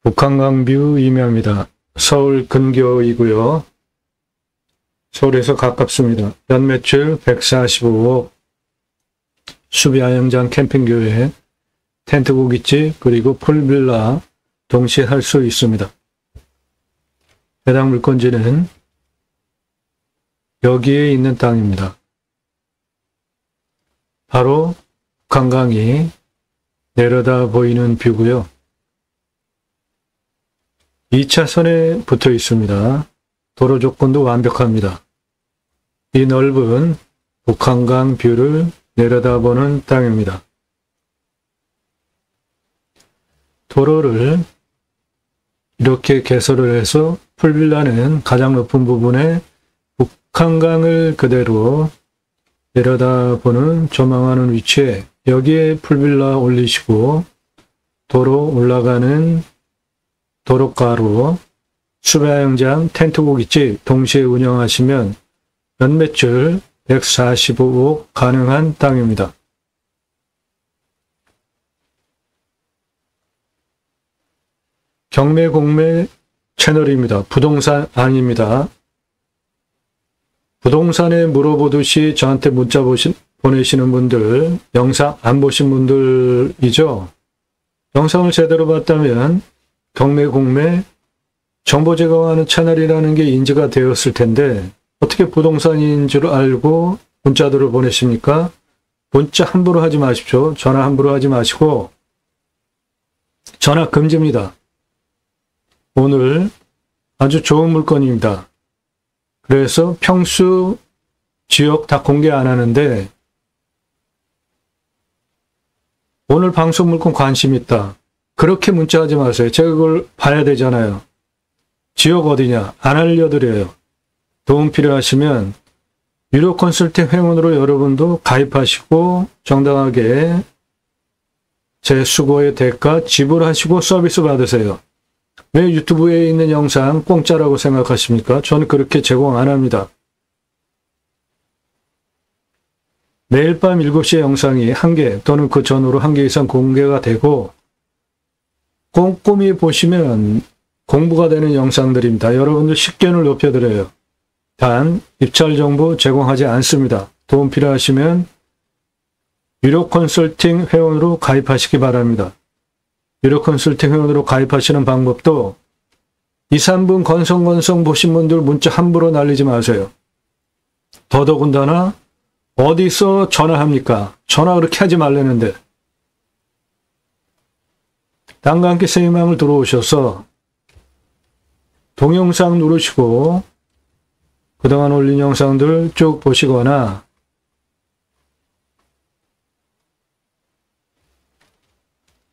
북한강뷰 임야입니다. 서울 근교이고요. 서울에서 가깝습니다. 연매출 145억, 수비야영장 캠핑교회, 텐트 고깃집, 그리고 풀빌라 동시에 할 수 있습니다. 해당 물건지는 여기에 있는 땅입니다. 바로 북한강이 내려다 보이는 뷰고요. 2차선에 붙어 있습니다. 도로 조건도 완벽합니다. 이 넓은 북한강 뷰를 내려다보는 땅입니다. 도로를 이렇게 개설을 해서 풀빌라는 가장 높은 부분에 북한강을 그대로 내려다보는 조망하는 위치에 여기에 풀빌라 올리시고 도로 올라가는 도로가로 수배야영장, 텐트 고깃집 동시에 운영하시면 연매출 145억 가능한 땅입니다. 경매 공매 채널입니다. 부동산 아닙니다. 부동산에 물어보듯이 저한테 문자 보내시는 분들, 영상 안 보신 분들이죠. 영상을 제대로 봤다면 경매 공매 정보 제공하는 채널이라는 게 인지가 되었을 텐데 어떻게 부동산인 줄 알고 문자들을 보내십니까? 문자 함부로 하지 마십시오. 전화 함부로 하지 마시고 전화 금지입니다. 오늘 아주 좋은 물건입니다. 그래서 평수 지역 다 공개 안 하는데 오늘 방송 물건 관심 있다. 그렇게 문자하지 마세요. 제가 그걸 봐야 되잖아요. 지역 어디냐? 안 알려드려요. 도움 필요하시면 유료 컨설팅 회원으로 여러분도 가입하시고 정당하게 제 수고의 대가 지불하시고 서비스 받으세요. 왜 유튜브에 있는 영상 공짜라고 생각하십니까? 저는 그렇게 제공 안 합니다. 매일 밤 7시에 영상이 1개 또는 그 전후로 1개 이상 공개가 되고 꼼꼼히 보시면 공부가 되는 영상들입니다. 여러분들 식견을 높여드려요. 단 입찰 정보 제공하지 않습니다. 도움 필요하시면 유료 컨설팅 회원으로 가입하시기 바랍니다. 유료 컨설팅 회원으로 가입하시는 방법도 2, 3분 건성건성 보신 분들 문자 함부로 날리지 마세요. 더더군다나 어디서 전화합니까? 전화 그렇게 하지 말라는데. 땅과 함께 세이망을 들어오셔서 동영상 누르시고 그동안 올린 영상들 쭉 보시거나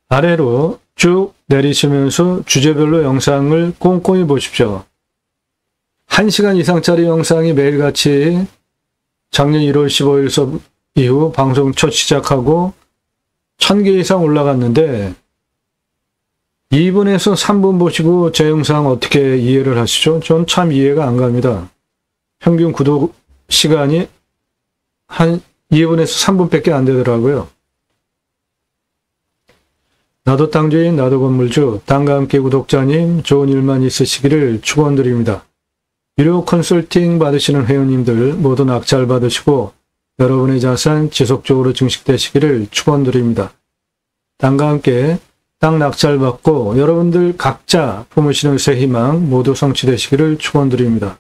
아래로 쭉 내리시면서 주제별로 영상을 꼼꼼히 보십시오. 1시간 이상짜리 영상이 매일같이 작년 1월 15일 이후 방송 첫 시작하고 1000개 이상 올라갔는데 2분에서 3분 보시고 제 영상 어떻게 이해를 하시죠? 전 참 이해가 안 갑니다. 평균 구독 시간이 한 2분에서 3분밖에 안 되더라고요. 나도 땅주인, 나도 건물주, 땅과 함께 구독자님 좋은 일만 있으시기를 축원드립니다. 유료 컨설팅 받으시는 회원님들 모두 낙찰 받으시고 여러분의 자산 지속적으로 증식되시기를 축원드립니다. 땅과 함께 땅 낙찰 받고 여러분들 각자 품으시는 새 희망 모두 성취되시기를 축원드립니다.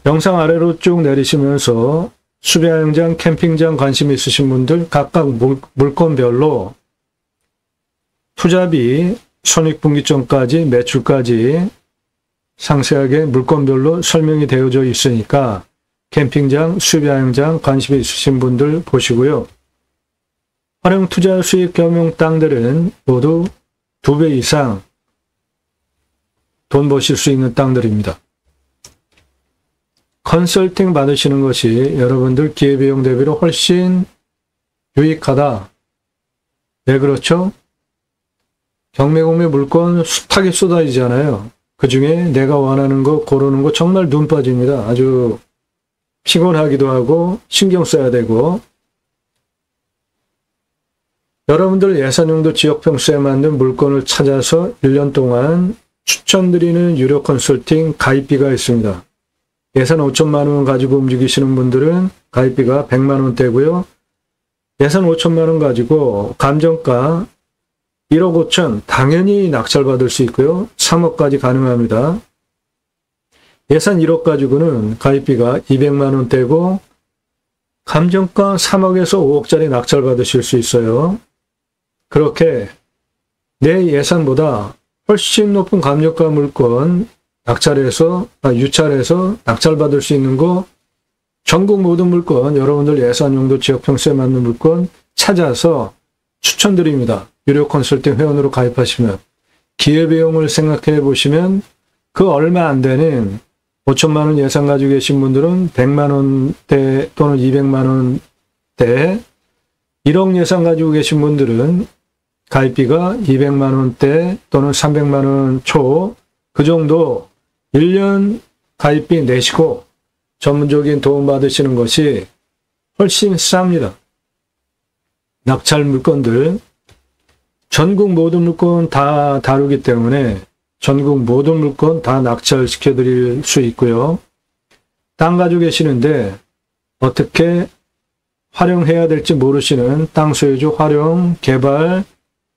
영상 아래로 쭉 내리시면서 수배야영장, 캠핑장 관심 있으신 분들 각각 물건별로 투자비, 손익분기점까지, 매출까지 상세하게 물건별로 설명이 되어져 있으니까 캠핑장, 수배야영장 관심이 있으신 분들 보시고요. 활용 투자 수익 겸용 땅들은 모두 2배 이상 돈 버실 수 있는 땅들입니다. 컨설팅 받으시는 것이 여러분들 기회비용 대비로 훨씬 유익하다. 왜 그렇죠? 경매공매 물건 숱하게 쏟아지잖아요. 그 중에 내가 원하는 거 고르는 거 정말 눈 빠집니다. 아주 피곤하기도 하고 신경 써야 되고 여러분들 예산용도 지역평수에 맞는 물건을 찾아서 1년 동안 추천드리는 유료 컨설팅 가입비가 있습니다. 예산 5천만 원 가지고 움직이시는 분들은 가입비가 100만 원대고요. 예산 5천만 원 가지고 감정가 1억 5천 당연히 낙찰받을 수 있고요. 3억까지 가능합니다. 예산 1억 가지고는 가입비가 200만 원대고 감정가 3억에서 5억짜리 낙찰받으실 수 있어요. 그렇게 내 예산보다 훨씬 높은 감정가 물건 유찰해서 낙찰받을 수 있는 거 전국 모든 물건 여러분들 예산용도 지역평수에 맞는 물건 찾아서 추천드립니다. 유료 컨설팅 회원으로 가입하시면 기회비용을 생각해 보시면 그 얼마 안 되는 5천만 원 예산 가지고 계신 분들은 100만 원대 또는 200만 원대 1억 예산 가지고 계신 분들은 가입비가 200만 원대 또는 300만 원 초 그 정도 1년 가입비 내시고 전문적인 도움 받으시는 것이 훨씬 쌉니다. 낙찰 물건들 전국 모든 물건 다 다루기 때문에 전국 모든 물건 다 낙찰시켜 드릴 수 있고요. 땅 가지고 계시는데 어떻게 활용해야 될지 모르시는 땅 소유주 활용 개발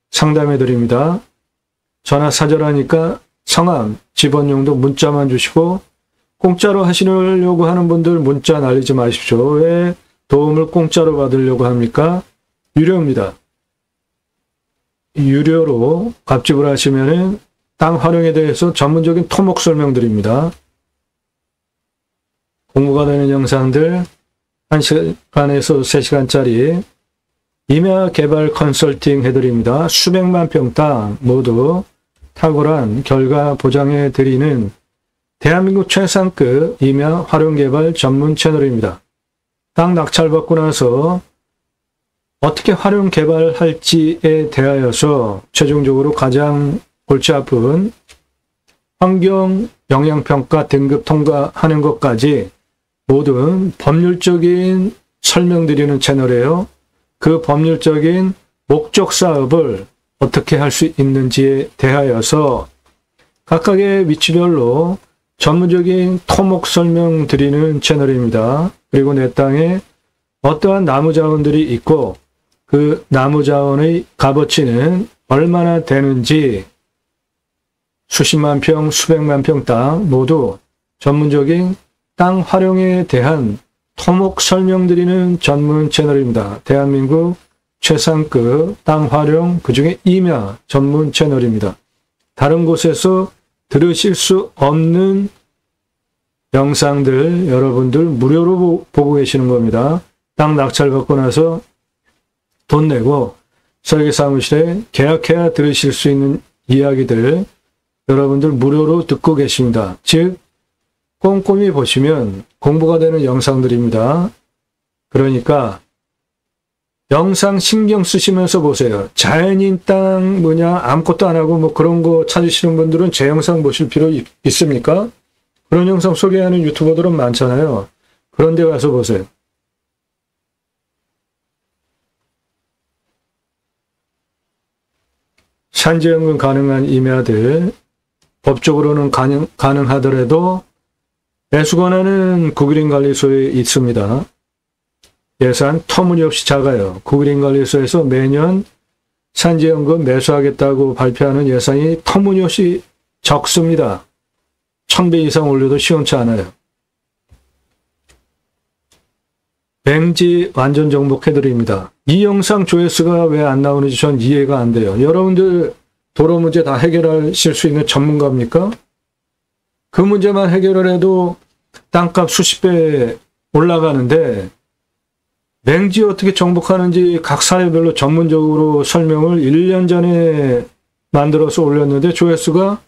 상담해 드립니다. 전화 사절하니까 성함, 집원용도 문자만 주시고 공짜로 하시려고 하는 분들 문자 날리지 마십시오. 왜 도움을 공짜로 받으려고 합니까? 유료입니다. 유료로 갑집을 하시면은 땅 활용에 대해서 전문적인 토목 설명드립니다. 공부가 되는 영상들 1시간에서 3시간짜리 임야 개발 컨설팅 해드립니다. 수백만 평 땅 모두 탁월한 결과 보장해 드리는 대한민국 최상급 임야 활용 개발 전문 채널입니다. 땅 낙찰받고 나서 어떻게 활용 개발할지에 대하여서 최종적으로 가장 골치 아픈 환경 영향평가 등급 통과하는 것까지 모든 법률적인 설명드리는 채널이에요. 그 법률적인 목적 사업을 어떻게 할 수 있는지에 대하여서 각각의 위치별로 전문적인 토목 설명 드리는 채널입니다. 그리고 내 땅에 어떠한 나무 자원들이 있고 그 나무 자원의 값어치는 얼마나 되는지 수십만 평, 수백만 평 땅 모두 전문적인 땅 활용에 대한 토목 설명드리는 전문 채널입니다. 대한민국 최상급 땅 활용 그중에 임야 전문 채널입니다. 다른 곳에서 들으실 수 없는 영상들 여러분들 무료로 보고 계시는 겁니다. 땅 낙찰받고 나서 돈 내고 설계사무실에 계약해야 들으실 수 있는 이야기들 여러분들 무료로 듣고 계십니다. 즉 꼼꼼히 보시면 공부가 되는 영상들입니다. 그러니까 영상 신경 쓰시면서 보세요. 자연인 땅 아무것도 안 하고 그런 거 찾으시는 분들은 제 영상 보실 필요 있습니까? 그런 영상 소개하는 유튜버들은 많잖아요. 그런 데 가서 보세요. 산지연금 가능한 임야들 법적으로는 가능하더라도 매수권한은 국유림관리소에 있습니다. 예산 터무니없이 작아요. 국유림관리소에서 매년 산지연금 매수하겠다고 발표하는 예산이 터무니없이 적습니다. 1000배 이상 올려도 시원치 않아요. 맹지 완전 정복해드립니다. 이 영상 조회수가 왜 안 나오는지 전 이해가 안 돼요. 여러분들 도로 문제 다 해결하실 수 있는 전문가입니까? 그 문제만 해결을 해도 땅값 수십 배 올라가는데 맹지 어떻게 정복하는지 각 사례별로 전문적으로 설명을 1년 전에 만들어서 올렸는데 조회수가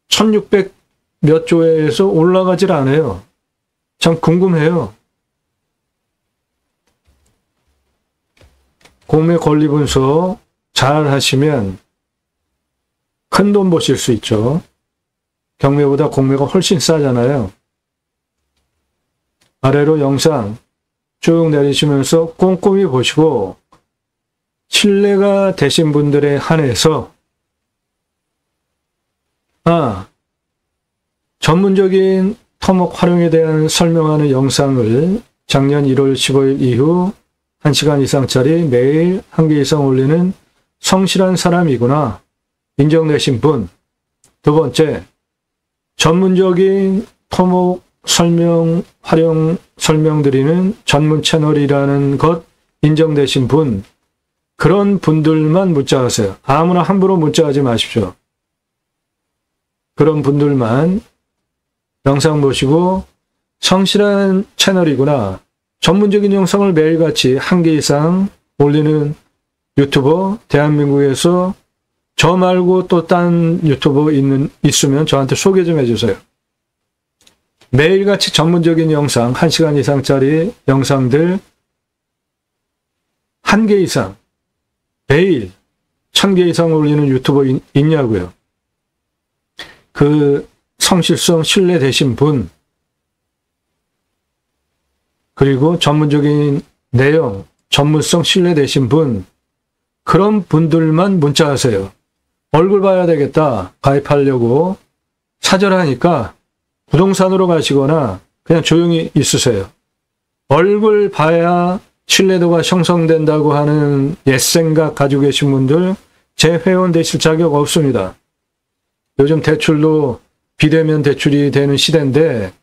1600 몇 조회에서 올라가질 않아요. 참 궁금해요. 공매 권리 분석 잘 하시면 큰 돈 버실 수 있죠. 경매보다 공매가 훨씬 싸잖아요. 아래로 영상 쭉 내리시면서 꼼꼼히 보시고 신뢰가 되신 분들에 한해서 전문적인 토목 활용에 대한 설명하는 영상을 작년 1월 15일 이후 1시간 이상짜리 매일 1개 이상 올리는 성실한 사람이구나 인정되신 분. 두 번째, 전문적인 토목 설명, 활용 설명드리는 전문 채널이라는 것 인정되신 분. 그런 분들만 문자하세요. 아무나 함부로 문자하지 마십시오. 그런 분들만 영상 보시고 성실한 채널이구나. 전문적인 영상을 매일같이 1개 이상 올리는 유튜버, 대한민국에서 저 말고 또 딴 유튜버 있으면 저한테 소개 좀 해주세요. 매일같이 전문적인 영상, 1시간 이상짜리 영상들 1개 이상, 매일 1000개 이상 올리는 유튜버 있냐고요. 그 성실성 신뢰되신 분, 그리고 전문적인 내용, 전문성 신뢰되신 분, 그런 분들만 문자하세요. 얼굴 봐야 되겠다, 가입하려고 사절하니까 부동산으로 가시거나 그냥 조용히 있으세요. 얼굴 봐야 신뢰도가 형성된다고 하는 옛생각 가지고 계신 분들 제 회원 되실 자격 없습니다. 요즘 대출도 비대면 대출이 되는 시대인데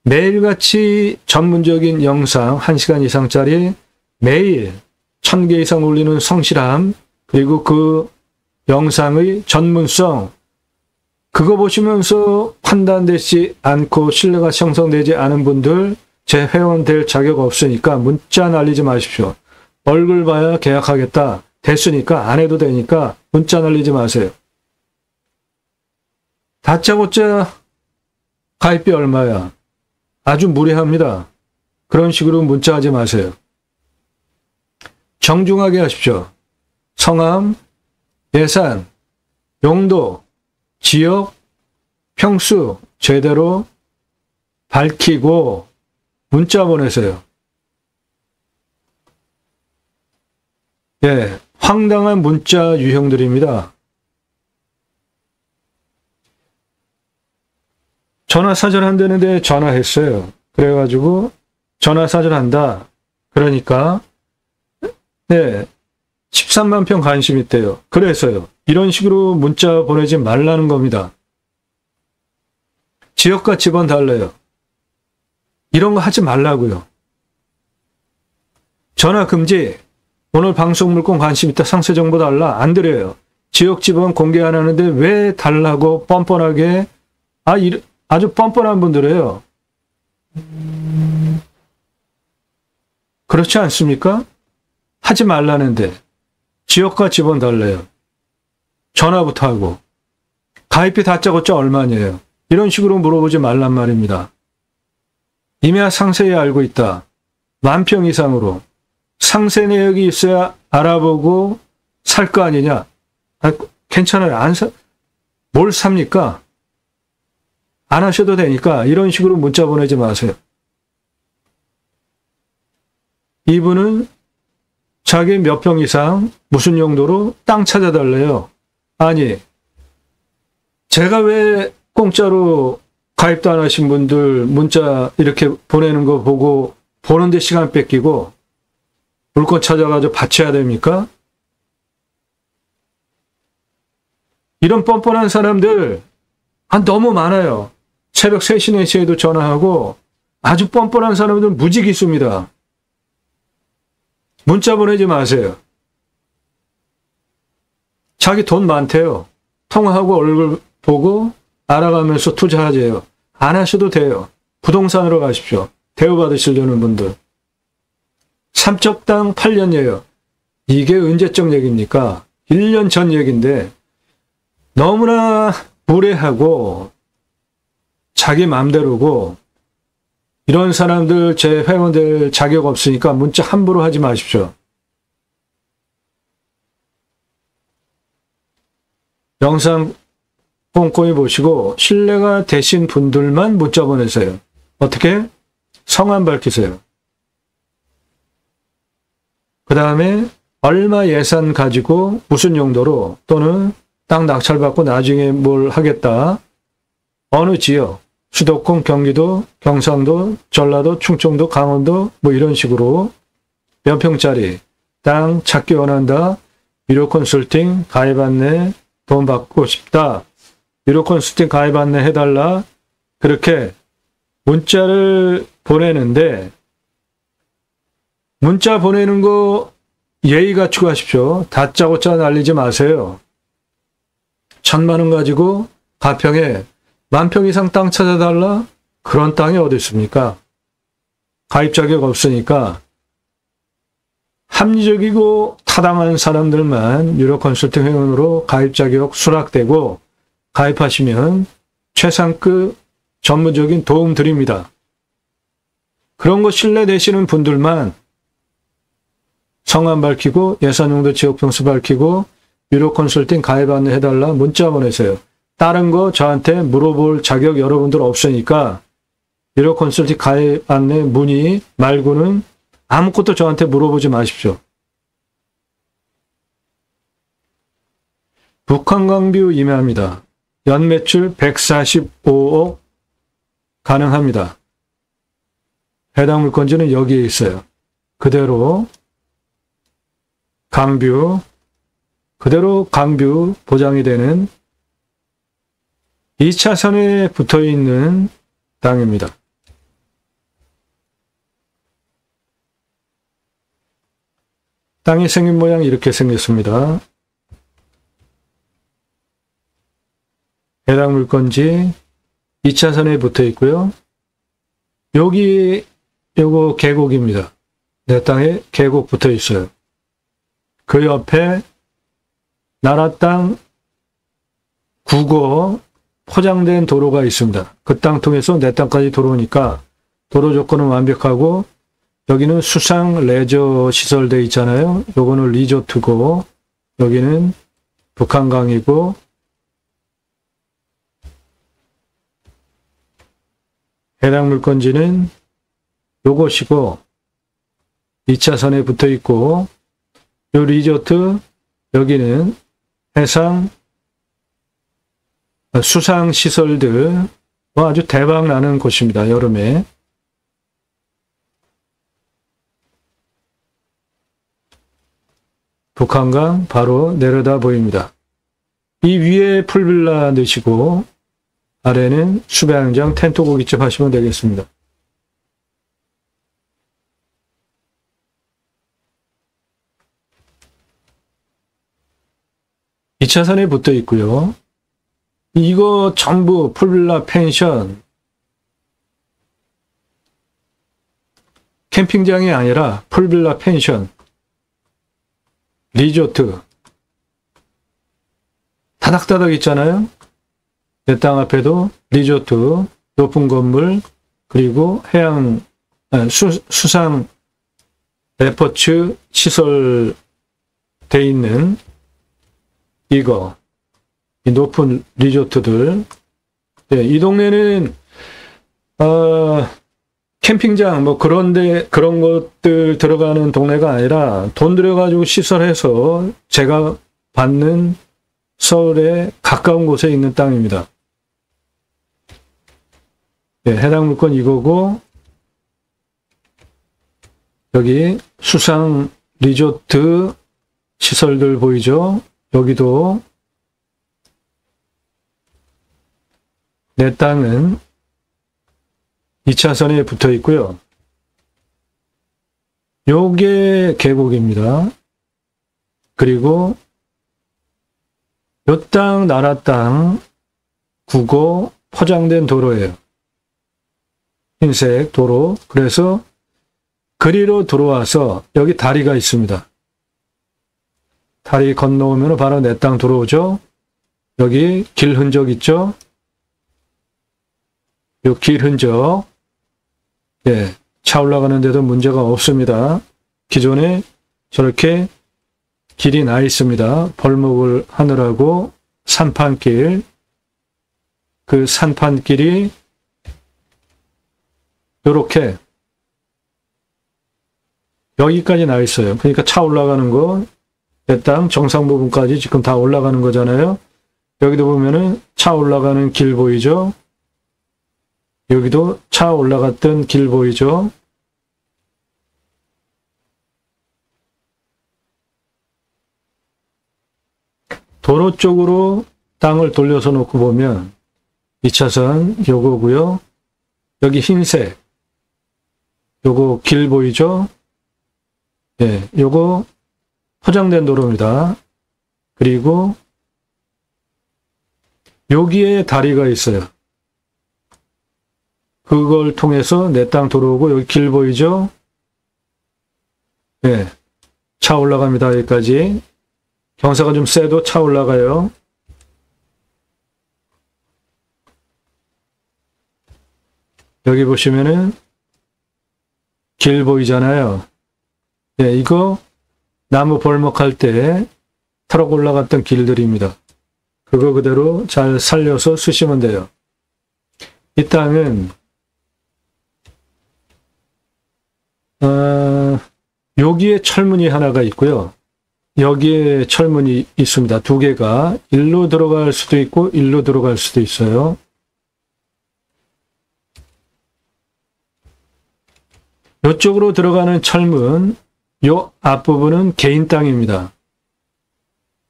매일같이 전문적인 영상 1시간 이상짜리 매일 1000개 이상 올리는 성실함, 그리고 그 영상의 전문성, 그거 보시면서 판단되지 않고 신뢰가 형성되지 않은 분들 제 회원 될 자격 없으니까 문자 날리지 마십시오. 얼굴 봐야 계약하겠다. 됐으니까 안 해도 되니까 문자 날리지 마세요. 다짜고짜 가입비 얼마야. 아주 무례합니다. 그런 식으로 문자하지 마세요. 정중하게 하십시오. 성함, 예산, 용도, 지역, 평수 제대로 밝히고 문자 보내세요. 예, 황당한 문자 유형들입니다. 전화사절 한다는데 전화했어요. 그래가지고 전화사절 한다. 그러니까 네, 13만 평 관심 있대요. 그래서요. 이런 식으로 문자 보내지 말라는 겁니다. 지역과 집은 달라요. 이런 거 하지 말라고요. 전화 금지. 오늘 방송 물건 관심 있다. 상세 정보 달라. 안 드려요. 지역 집은 공개 안 하는데 왜 달라고 뻔뻔하게. 아주 뻔뻔한 분들이에요. 그렇지 않습니까? 하지 말라는데 지역과 집은 달라요. 전화부터 하고 가입비 다짜고짜 얼마냐요. 이런 식으로 물어보지 말란 말입니다. 이미 상세히 알고 있다. 10,000평 이상으로 상세 내역이 있어야 알아보고 살 거 아니냐. 괜찮아요. 뭘 삽니까? 안 하셔도 되니까 이런 식으로 문자 보내지 마세요. 이분은 자기 몇 평 이상 무슨 용도로 땅 찾아달래요. 아니, 제가 왜 공짜로 가입도 안 하신 분들 문자 이렇게 보내는 거 보고 보는데 시간 뺏기고 물건 찾아가지고 바쳐야 됩니까? 이런 뻔뻔한 사람들 너무 많아요. 새벽 3시, 4시에도 전화하고 아주 뻔뻔한 사람들 무지 기수입니다. 문자 보내지 마세요. 자기 돈 많대요. 통화하고 얼굴 보고 알아가면서 투자하세요. 안 하셔도 돼요. 부동산으로 가십시오. 대우받으시려는 분들. 삼척당 8년이에요. 이게 언제적 얘기입니까? 1년 전 얘기인데 너무나 무례하고 자기 마음대로고 이런 사람들 제 회원들 자격 없으니까 문자 함부로 하지 마십시오. 영상 꼼꼼히 보시고 신뢰가 되신 분들만 문자 보내세요. 어떻게? 성함 밝히세요. 그 다음에 얼마 예산 가지고 무슨 용도로 또는 땅 낙찰받고 나중에 뭘 하겠다. 어느 지역, 수도권, 경기도, 경상도, 전라도, 충청도, 강원도 뭐 이런 식으로 몇 평짜리 땅 찾기 원한다. 유료 컨설팅 가입 안내 돈 받고 싶다. 유료 컨설팅 가입 안내 해달라. 그렇게 문자를 보내는데 문자 보내는 거 예의 갖추고 하십시오. 다짜고짜 날리지 마세요. 1,000만 원 가지고 가평에 10,000평 이상 땅 찾아달라? 그런 땅이 어디 있습니까? 가입 자격 없으니까 합리적이고 타당한 사람들만 유료 컨설팅 회원으로 가입 자격 수락되고 가입하시면 최상급 전문적인 도움 드립니다. 그런 거 신뢰되시는 분들만 성함 밝히고 예산용도 지역평수 밝히고 유료 컨설팅 가입 안내 해달라 문자 보내세요. 다른 거 저한테 물어볼 자격 여러분들 없으니까 유료 컨설팅 가입 안내 문의 말고는 아무것도 저한테 물어보지 마십시오. 북한 강뷰 임야입니다. 연매출 145억 가능합니다. 해당 물건지는 여기에 있어요. 그대로 강뷰 보장이 되는 2차선에 붙어있는 땅입니다. 땅이 생긴 모양이 이렇게 생겼습니다. 해당 물건지 2차선에 붙어 있고요. 여기 요거 계곡입니다. 내 땅에 계곡 붙어 있어요. 그 옆에 나라 땅 국어 포장된 도로가 있습니다. 그 땅 통해서 내 땅까지 들어오니까 도로 조건은 완벽하고 여기는 수상 레저 시설되어 있잖아요. 요거는 리조트고 여기는 북한강이고 해당 물건지는 요것이고 2차선에 붙어 있고 요 리조트 여기는 해상 수상 시설들 아주 대박 나는 곳입니다. 여름에. 북한강 바로 내려다 보입니다. 이 위에 풀빌라 넣으시고 아래는 수배양장 텐트 고깃집 하시면 되겠습니다. 이 차선에 붙어 있고요. 이거 전부 풀빌라 펜션 캠핑장이 아니라 풀빌라 펜션 리조트 다닥다닥 있잖아요. 내 땅 앞에도 리조트 높은 건물 그리고 해양 수상 레포츠 시설 돼 있는 이거 이 높은 리조트들. 네, 이 동네는 캠핑장 뭐 그런 것들 들어가는 동네가 아니라 돈 들여가지고 시설해서 제가 받는 서울에 가까운 곳에 있는 땅입니다. 네, 해당 물건 이거고 여기 수상 리조트 시설들 보이죠? 여기도 내 땅은 2차선에 붙어 있고요. 요게 계곡입니다. 그리고 요 땅, 나라 땅, 국어 포장된 도로예요. 흰색 도로. 그래서 그리로 들어와서 여기 다리가 있습니다. 다리 건너오면 바로 내 땅 들어오죠. 여기 길 흔적 있죠. 요 길 흔적. 예, 차 올라가는데도 문제가 없습니다. 기존에 저렇게 길이 나 있습니다. 벌목을 하느라고 산판길. 그 산판길이 요렇게 여기까지 나 있어요. 그러니까 차 올라가는 거 내 땅 정상 부분까지 지금 다 올라가는 거잖아요. 여기도 보면은 차 올라가는 길 보이죠? 여기도 차 올라갔던 길 보이죠? 도로 쪽으로 땅을 돌려서 놓고 보면 2차선 요거고요. 여기 흰색 요거 길 보이죠? 예, 요거 포장된 도로입니다. 그리고 여기에 다리가 있어요. 그걸 통해서 내 땅 도로고 여기 길 보이죠? 예, 차 올라갑니다. 여기까지. 경사가 좀 세도 차 올라가요. 여기 보시면은 길 보이잖아요. 예, 이거 나무 벌목할 때 트럭 올라갔던 길들입니다. 그거 그대로 잘 살려서 쓰시면 돼요. 이 땅은 여기에 철문이 하나가 있고요. 여기에 철문이 있습니다. 두 개가 일로 들어갈 수도 있고 일로 들어갈 수도 있어요. 이쪽으로 들어가는 철문, 요 앞부분은 개인 땅입니다.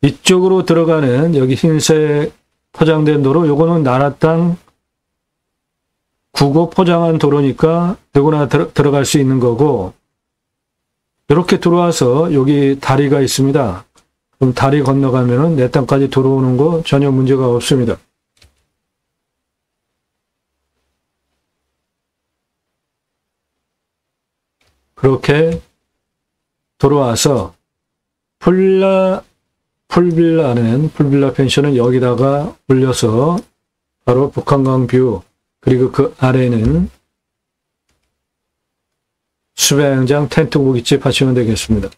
이쪽으로 들어가는 여기 흰색 포장된 도로, 요거는 나라 땅 구고 포장한 도로니까 누구나 들어갈 수 있는 거고, 이렇게 들어와서 여기 다리가 있습니다. 그럼 다리 건너가면은 내 땅까지 들어오는 거 전혀 문제가 없습니다. 그렇게 들어와서 풀빌라 펜션은 여기다가 올려서 바로 북한강 뷰, 그리고 그 아래는 수배양장 텐트 고깃집 하시면 되겠습니다.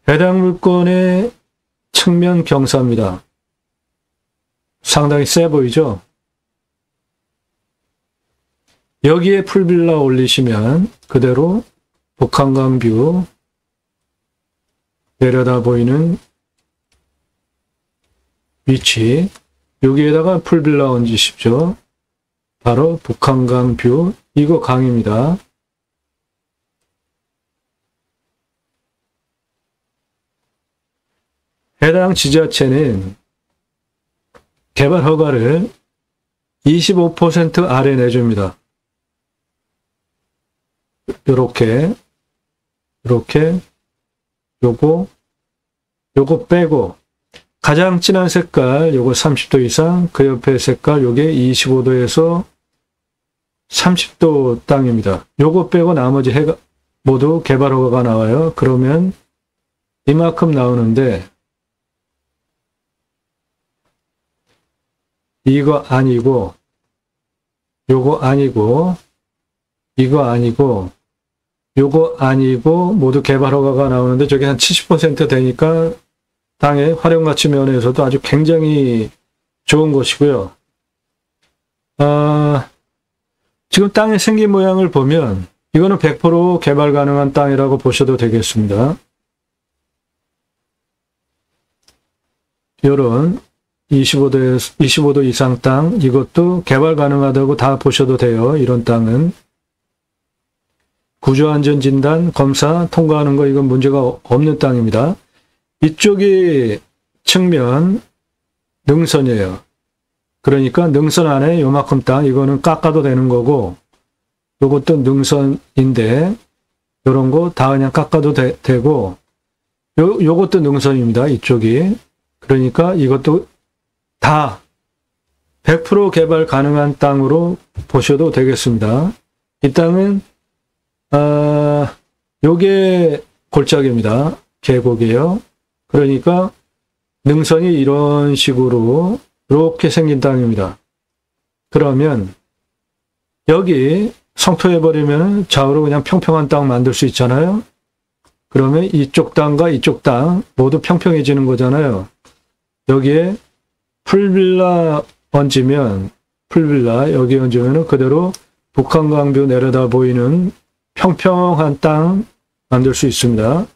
해당 물건의 측면 경사입니다. 상당히 세 보이죠? 여기에 풀빌라 올리시면 그대로 북한강 뷰 내려다 보이는 위치, 여기에다가 풀빌라 얹으십시오. 바로 북한강 뷰, 이거 강입니다. 해당 지자체는 개발 허가를 25% 아래 내줍니다. 요렇게 요거 빼고 가장 진한 색깔 요거 30도 이상, 그 옆에 색깔 요게 25도에서 30도 땅입니다. 요거 빼고 나머지 모두 개발 허가가 나와요. 그러면 이만큼 나오는데 이거 아니고 요거 아니고 이거 아니고 요거 아니고 모두 개발 허가가 나오는데 저게 한 70% 되니까 땅의 활용가치 면에서도 아주 굉장히 좋은 곳이고요. 지금 땅의 생긴 모양을 보면 이거는 100% 개발 가능한 땅이라고 보셔도 되겠습니다. 이런 25도 이상 땅, 이것도 개발 가능하다고 다 보셔도 돼요. 이런 땅은. 구조안전진단, 검사 통과하는 거 이건 문제가 없는 땅입니다. 이쪽이 측면 능선이에요. 그러니까 능선 안에 요만큼 땅, 이거는 깎아도 되는 거고, 요것도 능선인데 요런 거 다 그냥 깎아도 되고, 요것도 능선입니다. 이쪽이. 그러니까 이것도 다 100% 개발 가능한 땅으로 보셔도 되겠습니다. 이 땅은 요게 골짜기입니다. 계곡이에요. 그러니까 능선이 이런 식으로 이렇게 생긴 땅입니다. 그러면 여기 성토해버리면 좌우로 그냥 평평한 땅 만들 수 있잖아요. 그러면 이쪽 땅과 이쪽 땅 모두 평평해지는 거잖아요. 여기에 풀빌라 얹으면, 풀빌라 여기 얹으면 그대로 북한강뷰 내려다 보이는 평평한 땅 만들 수 있습니다.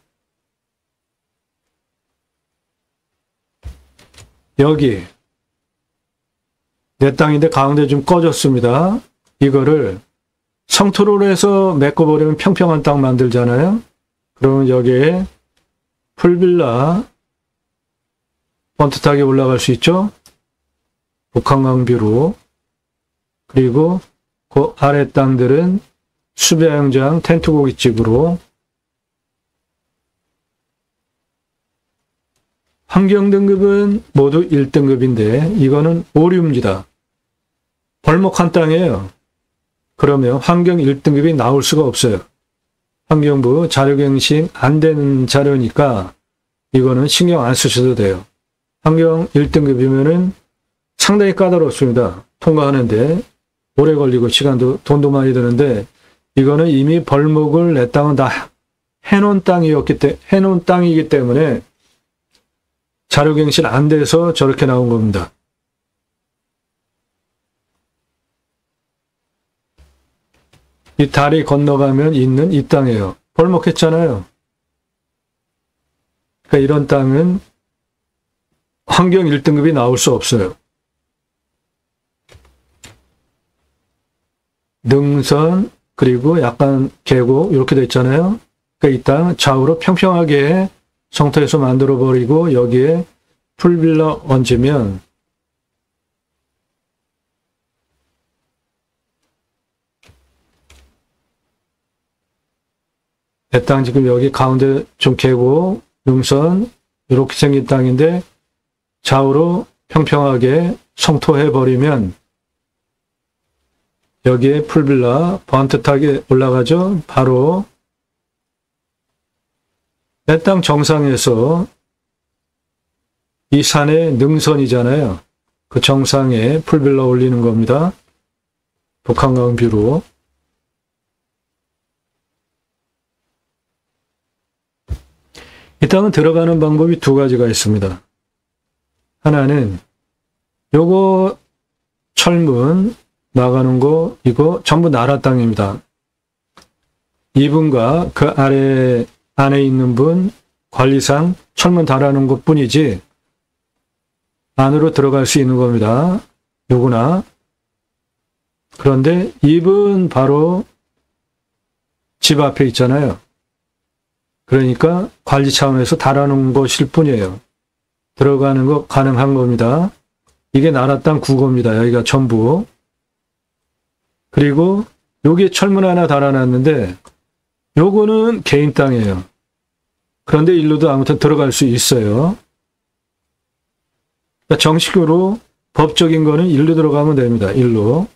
여기 내 땅인데 가운데 좀 꺼졌습니다. 이거를 성토로 해서 메꿔버리면 평평한 땅 만들잖아요. 그러면 여기에 풀빌라 번듯하게 올라갈 수 있죠. 북한강뷰로. 그리고 그 아래 땅들은 수배양장 텐트 고깃집으로. 환경등급은 모두 1등급인데 이거는 오류입니다. 벌목한 땅이에요. 그러면 환경 1등급이 나올 수가 없어요. 환경부 자료갱신 안 되는 자료니까 이거는 신경 안 쓰셔도 돼요. 환경 1등급이면은 상당히 까다롭습니다. 통과하는데 오래 걸리고 시간도 돈도 많이 드는데 이거는 이미 벌목을 내 땅은 다 해놓은 땅이기 때문에 자료갱신 안 돼서 저렇게 나온 겁니다. 이 다리 건너가면 있는 이 땅이에요. 벌목했잖아요. 그러니까 이런 땅은 환경 1등급이 나올 수 없어요. 능선 그리고 약간 계곡 이렇게 돼 있잖아요. 그러니까 이 땅 좌우로 평평하게 성토에서 만들어버리고 여기에 풀빌라 얹으면 내 땅 지금 여기 가운데 좀 계곡, 능선 이렇게 생긴 땅인데 좌우로 평평하게 성토해버리면 여기에 풀빌라 번듯하게 올라가죠. 바로 내 땅 정상에서 이 산의 능선이잖아요. 그 정상에 풀빌라 올리는 겁니다. 북한강 뷰로. 이 땅은 들어가는 방법이 두 가지가 있습니다. 하나는 요거 철문 나가는 거 이거 전부 나라 땅입니다. 이분과 그 안에 있는 분 관리상 철문 달아놓은 것 뿐이지 안으로 들어갈 수 있는 겁니다. 요거나. 그런데 이분 바로 집 앞에 있잖아요. 그러니까 관리 차원에서 달아놓은 것일 뿐이에요. 들어가는 거 가능한 겁니다. 이게 나라 땅 국어입니다. 여기가 전부. 그리고 여기에 철문 하나 달아놨는데 요거는 개인 땅이에요. 그런데 일로도 아무튼 들어갈 수 있어요. 그러니까 정식으로 법적인 거는 일로 들어가면 됩니다. 일로.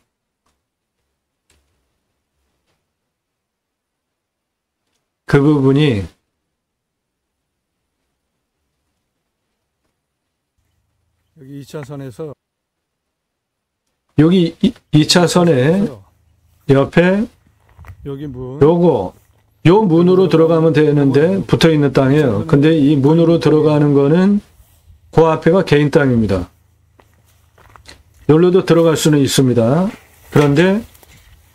그 부분이 여기 2차선에서 여기 2차선에 옆에 여기 문 요 문으로 들어가면 되는데 붙어 있는 땅이에요. 근데 이 문으로 들어가는 거는 그 앞에가 개인 땅입니다. 여기로도 들어갈 수는 있습니다. 그런데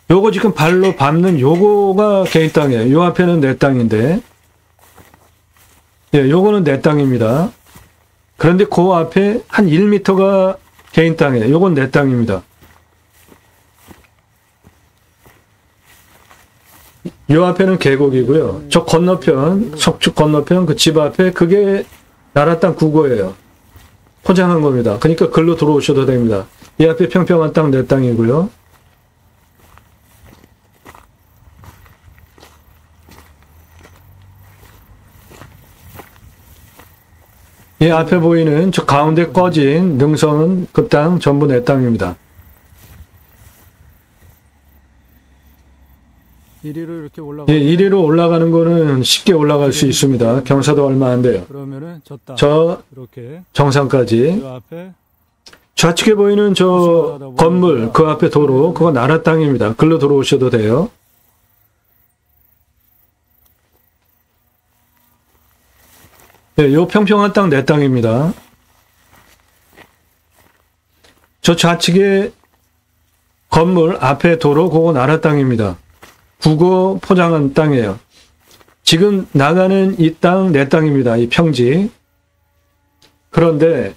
요거 지금 발로 밟는 요거가 개인 땅이에요. 요 앞에는 내 땅인데 예, 요거는 내 땅입니다. 그런데 그 앞에 한 1m가 개인 땅이에요. 요건 내 땅입니다. 요 앞에는 계곡이고요. 저 건너편, 석축 건너편 그 집 앞에 그게 나라 땅 국어예요. 포장한 겁니다. 그러니까 글로 들어오셔도 됩니다. 이 앞에 평평한 땅 내 땅이고요. 이 앞에 보이는 저 가운데 꺼진 능선은 그 땅 전부 내 땅입니다. 이리로 이렇게 올라가. 예, 이리로 올라가는 거는 쉽게 올라갈 수 있습니다. 경사도 얼마 안 돼요. 그러면은 저 이렇게 정상까지. 앞에 좌측에 보이는 저 건물 그 앞에 도로 그거 나라 땅입니다. 글로 들어오셔도 돼요. 예, 요 평평한 땅 내 땅입니다. 저 좌측에 건물 앞에 도로 그거 나라 땅입니다. 국어 포장한 땅이에요. 지금 나가는 이 땅 내 땅입니다. 이 평지. 그런데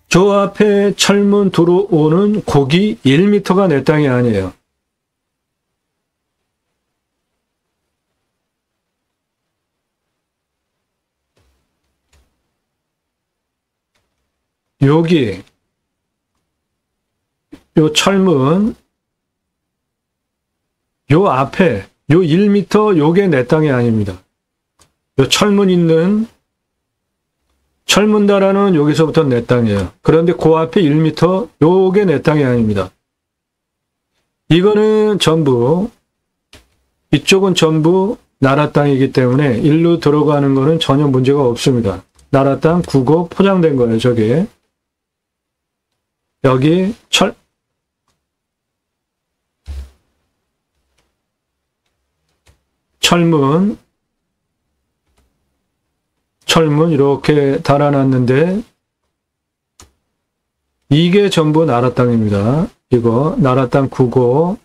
저 앞에 철문 들어오는 고기 1m가 내 땅이 아니에요. 여기 요 철문 요 앞에 요 1m 요게 내 땅이 아닙니다. 요 철문 있는 철문다라는 여기서부터 내 땅이에요. 그런데 그 앞에 1m 요게 내 땅이 아닙니다. 이거는 전부 이쪽은 전부 나라 땅이기 때문에 일로 들어가는 거는 전혀 문제가 없습니다. 나라 땅 국어 포장된 거예요. 저게 여기 철문 이렇게 달아놨는데 이게 전부 나라 땅입니다. 이거 나라 땅 국어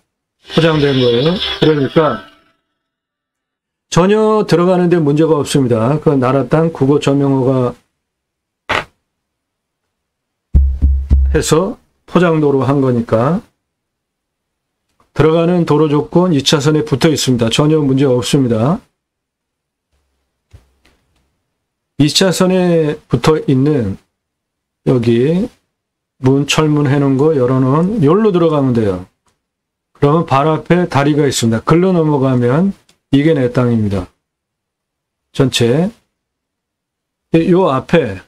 포장된 거예요. 그러니까 전혀 들어가는데 문제가 없습니다. 그 나라 땅 국어 점용어가 해서 포장도로 한 거니까 들어가는 도로 조건 2차선에 붙어 있습니다. 전혀 문제 없습니다. 2차선에 붙어 있는 여기 문 철문 해놓은 거 열어놓은 여기로 들어가면 돼요. 그러면 바로 앞에 다리가 있습니다. 글로 넘어가면 이게 내 땅입니다. 전체 요 앞에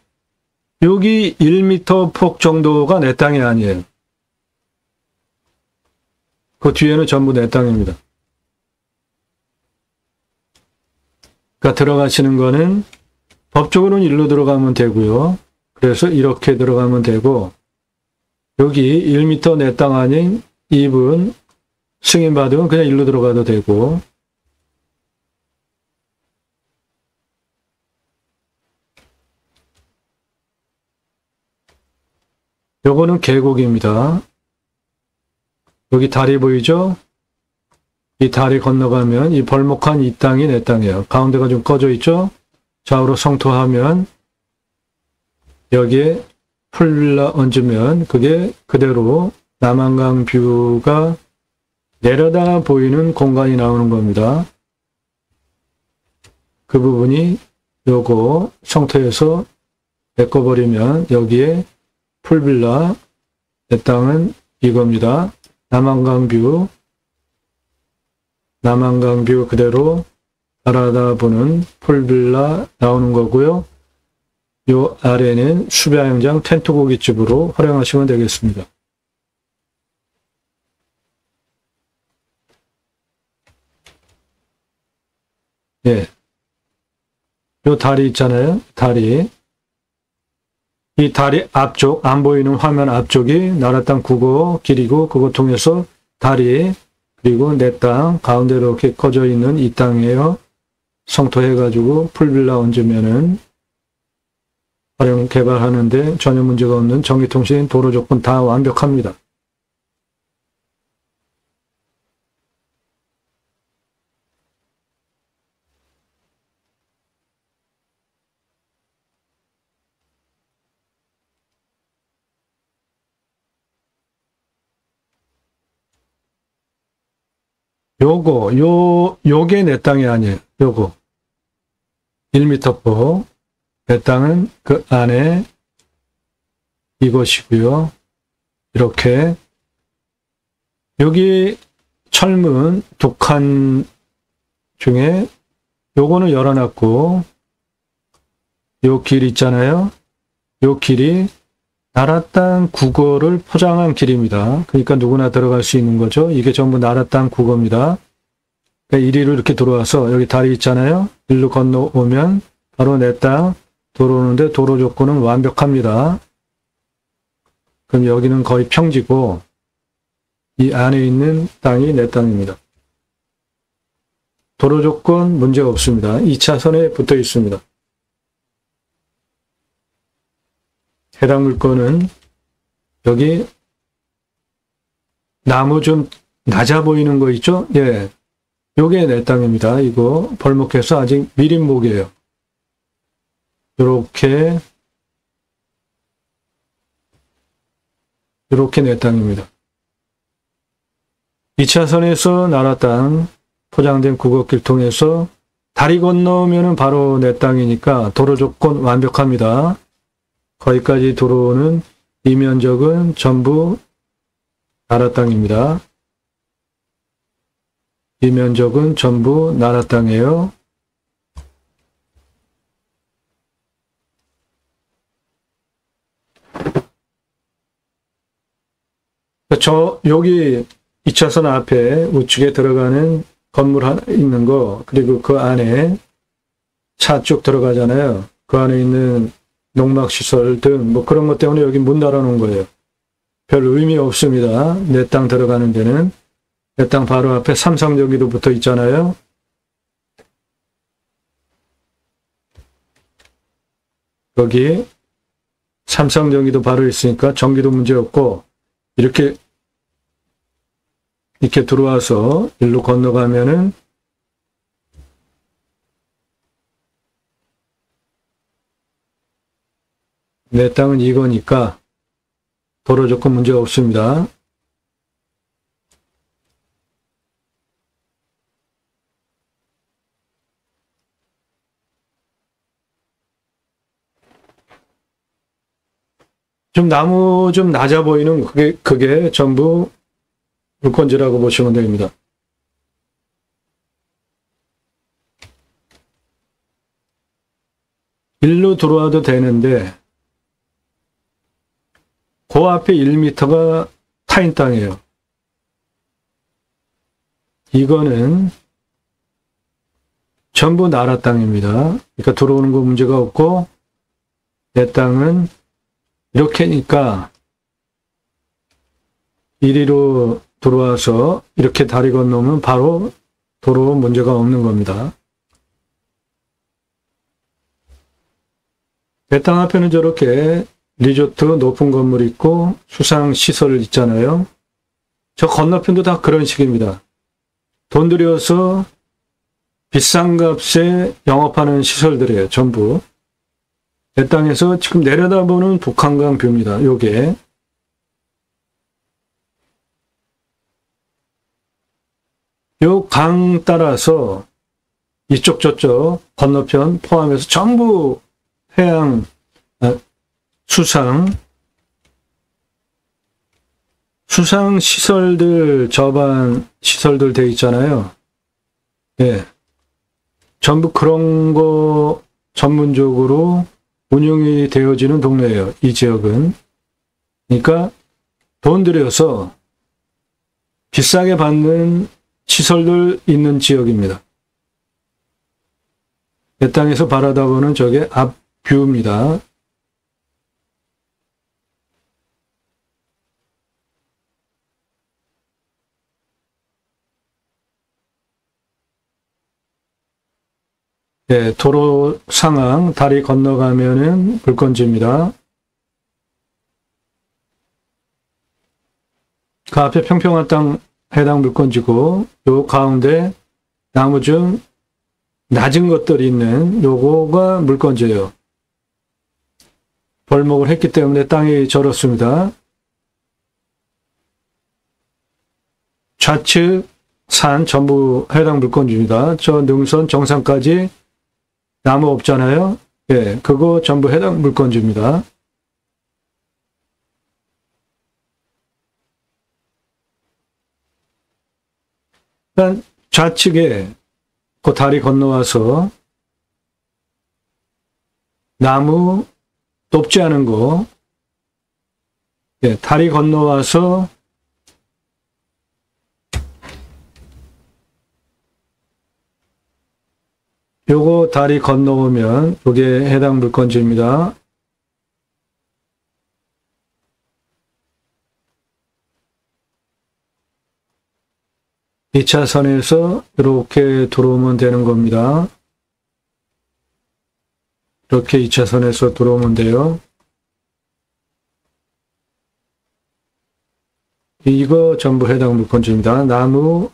여기 1m 폭 정도가 내 땅이 아니에요. 그 뒤에는 전부 내 땅입니다. 그러니까 들어가시는 거는 법적으로는 일로 들어가면 되고요. 그래서 이렇게 들어가면 되고 여기 1m 내 땅 아닌 2분 승인받으면 그냥 일로 들어가도 되고 요거는 계곡입니다. 여기 다리 보이죠? 이 다리 건너가면 이 벌목한 이 땅이 내 땅이에요. 가운데가 좀 꺼져 있죠? 좌우로 성토하면 여기에 풀빌라 얹으면 그게 그대로 남한강 뷰가 내려다 보이는 공간이 나오는 겁니다. 그 부분이 요거 성토해서 메꿔버리면 여기에 풀빌라 내 땅은 이겁니다. 남한강 뷰 그대로 바라다 보는 풀빌라 나오는 거고요. 요 아래는 수변양장 텐트 고깃집으로 활용하시면 되겠습니다. 예. 요 다리 있잖아요. 다리. 이 다리 앞쪽, 안 보이는 화면 앞쪽이 나라 땅 국어 길이고 그거 통해서 다리 그리고 내 땅 가운데 이렇게 꺼져 있는 이 땅이에요. 성토해가지고 풀빌라 얹으면은 활용 개발하는데 전혀 문제가 없는 전기통신 도로 조건 다 완벽합니다. 요게 내 땅이 아니에요. 요거. 1m포. 내 땅은 그 안에 이것이고요. 이렇게. 여기 철문 두 칸 중에 요거는 열어놨고, 요 길 있잖아요. 요 길이 나라 땅 국어를 포장한 길입니다. 그러니까 누구나 들어갈 수 있는 거죠. 이게 전부 나라 땅 국어입니다. 그러니까 이리로 이렇게 들어와서 여기 다리 있잖아요. 일로 건너오면 바로 내 땅 들어오는데 도로 조건은 완벽합니다. 그럼 여기는 거의 평지고 이 안에 있는 땅이 내 땅입니다. 도로 조건 문제가 없습니다. 2차선에 붙어 있습니다. 해당 물건은 여기 나무 좀 낮아 보이는 거 있죠? 예. 요게 내 땅입니다. 이거 벌목해서 아직 미린목이에요. 요렇게 내 땅입니다. 2차선에서 나라 땅 포장된 국어길 통해서 다리 건너면은 바로 내 땅이니까 도로 조건 완벽합니다. 거기까지 들어오는 이 면적은 전부 나라 땅입니다. 이 면적은 전부 나라 땅이에요. 여기 2차선 앞에 우측에 들어가는 건물 하나 있는 거, 그리고 그 안에 차 쭉 들어가잖아요. 그 안에 있는 농막시설 등 뭐 그런 것 때문에 여기 문 달아놓은 거예요. 별 의미 없습니다. 내 땅 들어가는 데는. 내 땅 바로 앞에 삼성전기도 붙어 있잖아요. 여기 삼성전기도 바로 있으니까 전기도 문제 없고, 이렇게 들어와서 일로 건너가면은 내 땅은 이거니까 도로 조건 문제가 없습니다. 좀 나무 좀 낮아 보이는 그게 전부 물건지라고 보시면 됩니다. 일로 들어와도 되는데 그 앞에 1m가 타인 땅이에요. 이거는 전부 나라 땅입니다. 그러니까 들어오는 거 문제가 없고, 내 땅은 이렇게니까 이리로 들어와서 이렇게 다리 건너면 바로 도로 문제가 없는 겁니다. 내 땅 앞에는 저렇게 리조트 높은 건물 있고 수상시설 있잖아요. 저 건너편도 다 그런 식입니다. 돈 들여서 비싼 값에 영업하는 시설들이에요. 전부. 내 땅에서 지금 내려다보는 북한강 뷰입니다. 요게. 요 강 따라서 이쪽 저쪽 건너편 포함해서 전부 해양, 수상 시설들, 저반 시설들 돼 있잖아요. 예. 전부 그런 거 전문적으로 운영이 되어지는 동네예요. 이 지역은. 그러니까 돈 들여서 비싸게 받는 시설들 있는 지역입니다. 내 땅에서 바라다보는 저게 앞 뷰입니다. 네, 도로 상황, 다리 건너가면은 물건지입니다. 그 앞에 평평한 땅 해당 물건지고, 요 가운데 나무 중 낮은 것들이 있는 요거가 물건지예요. 벌목을 했기 때문에 땅이 절었습니다. 좌측 산 전부 해당 물건지입니다. 저 능선 정상까지 나무 없잖아요. 예, 그거 전부 해당 물건지입니다. 일단 좌측에 그 다리 건너와서 나무 높지 않은 거, 예, 다리 건너와서 요거 다리 건너오면 요게 해당 물건지입니다. 이 차선에서 이렇게 들어오면 되는 겁니다. 이렇게 2차선에서 들어오면 돼요. 이거 전부 해당 물건지입니다. 나무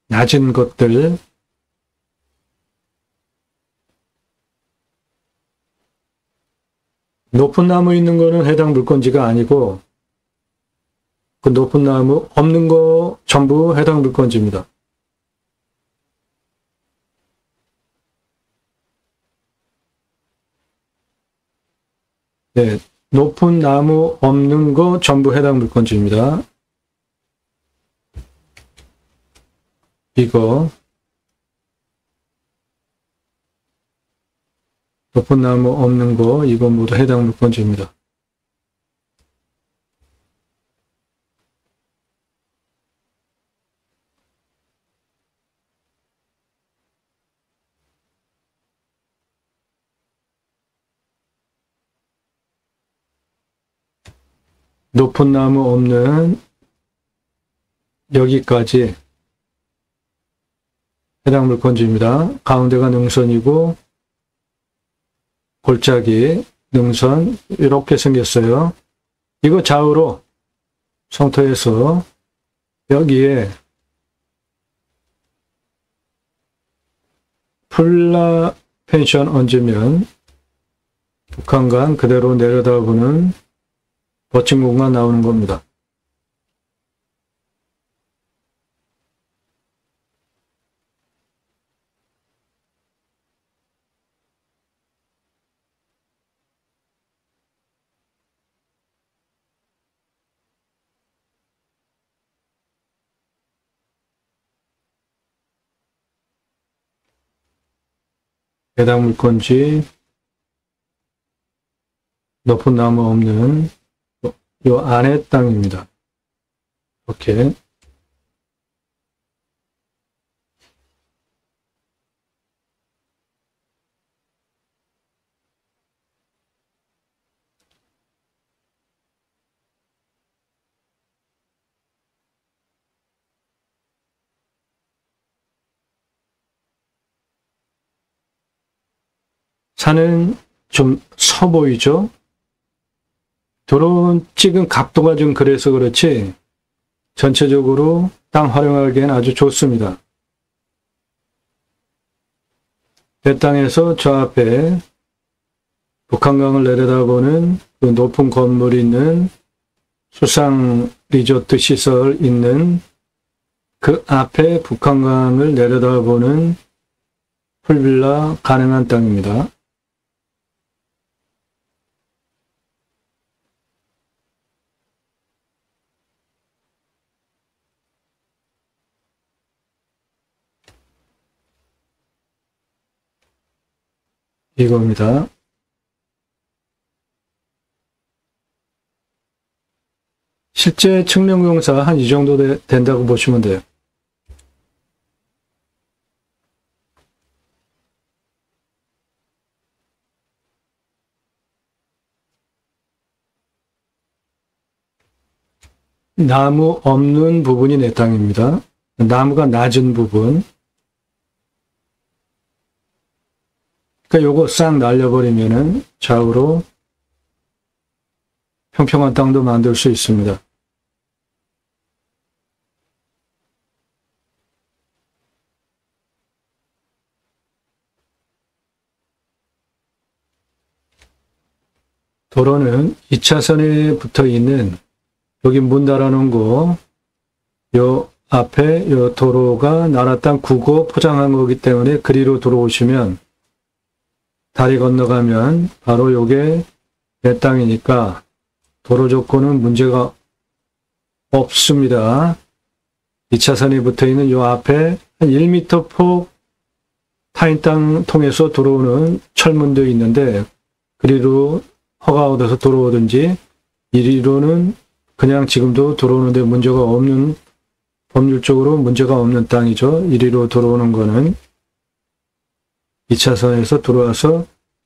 낮은 것들, 높은 나무 있는 거는 해당 물건지가 아니고 그 높은 나무 없는 거 전부 해당 물건지입니다. 네, 높은 나무 없는 거 전부 해당 물건지입니다. 이거 높은 나무 없는 거 이거 모두 해당 물건지입니다. 높은 나무 없는 여기까지 해당 물건지입니다. 가운데가 능선이고 골짜기, 능선 이렇게 생겼어요. 이거 좌우로 성터에서 여기에 풀라 펜션 얹으면 북한강 그대로 내려다보는 멋진 공간 나오는 겁니다. 해당 물건지 높은 나무 없는 요 안에 땅입니다. 이렇게 산은 좀 서 보이죠? 드론 찍은 각도가 좀 그래서 그렇지 전체적으로 땅 활용하기엔 아주 좋습니다. 내 땅에서 저 앞에 북한강을 내려다보는 그 높은 건물이 있는 수상 리조트 시설 있는 그 앞에 북한강을 내려다보는 풀빌라 가능한 땅입니다. 이겁니다. 실제 측량공사 한 이 정도 된다고 보시면 돼요. 나무 없는 부분이 내 땅입니다. 나무가 낮은 부분. 그러니까 요거 싹 날려버리면은 좌우로 평평한 땅도 만들 수 있습니다. 도로는 2차선에 붙어 있는 여기 문 달아놓은 거, 요 앞에 요 도로가 나라 땅 9고 포장한 거기 때문에 그리로 들어오시면 다리 건너가면 바로 요게 내 땅이니까 도로 조건은 문제가 없습니다. 2차선에 붙어 있는 요 앞에 한 1m 폭 타인 땅 통해서 들어오는 철문도 있는데 그리로 허가 얻어서 들어오든지 이리로는 그냥 지금도 들어오는데 문제가 없는, 법률적으로 문제가 없는 땅이죠. 이리로 들어오는 거는 2차선에서 들어와서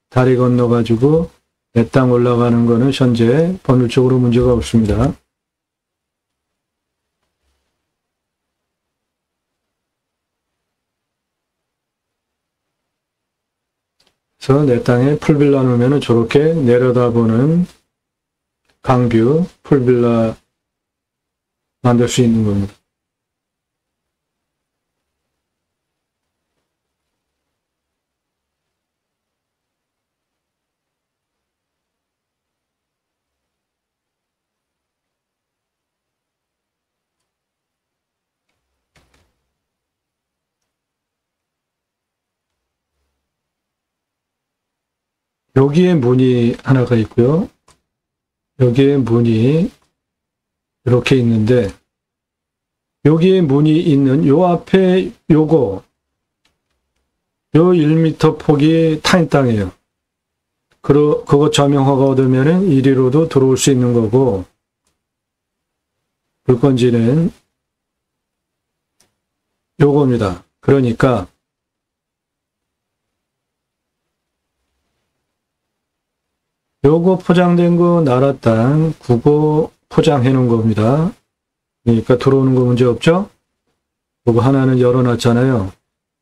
다리 건너가지고 내 땅 올라가는 거는 현재 법률적으로 문제가 없습니다. 그래서 내 땅에 풀빌라 놓으면 저렇게 내려다보는 강뷰 풀빌라 만들 수 있는 겁니다. 여기에 문이 하나가 있고요. 여기에 문이 이렇게 있는데 여기에 문이 있는 요 앞에 요거 요 1m 폭이 타인 땅이에요. 그거 점용 허가 얻으면은 이리로도 들어올 수 있는 거고 물건지는 요겁니다. 그러니까 요거 포장된 거 나라 땅 그거 포장해 놓은 겁니다. 그러니까 들어오는 거 문제 없죠? 요거 하나는 열어놨잖아요.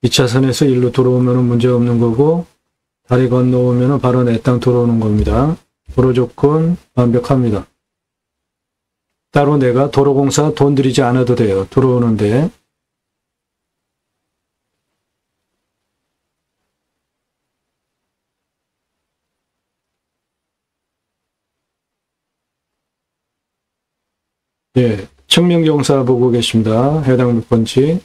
2차선에서 일로 들어오면 문제 없는 거고 다리 건너오면 바로 내 땅 들어오는 겁니다. 도로 조건 완벽합니다. 따로 내가 도로공사 돈 들이지 않아도 돼요. 들어오는데. 예, 측면경사 보고 계십니다. 해당 물건지.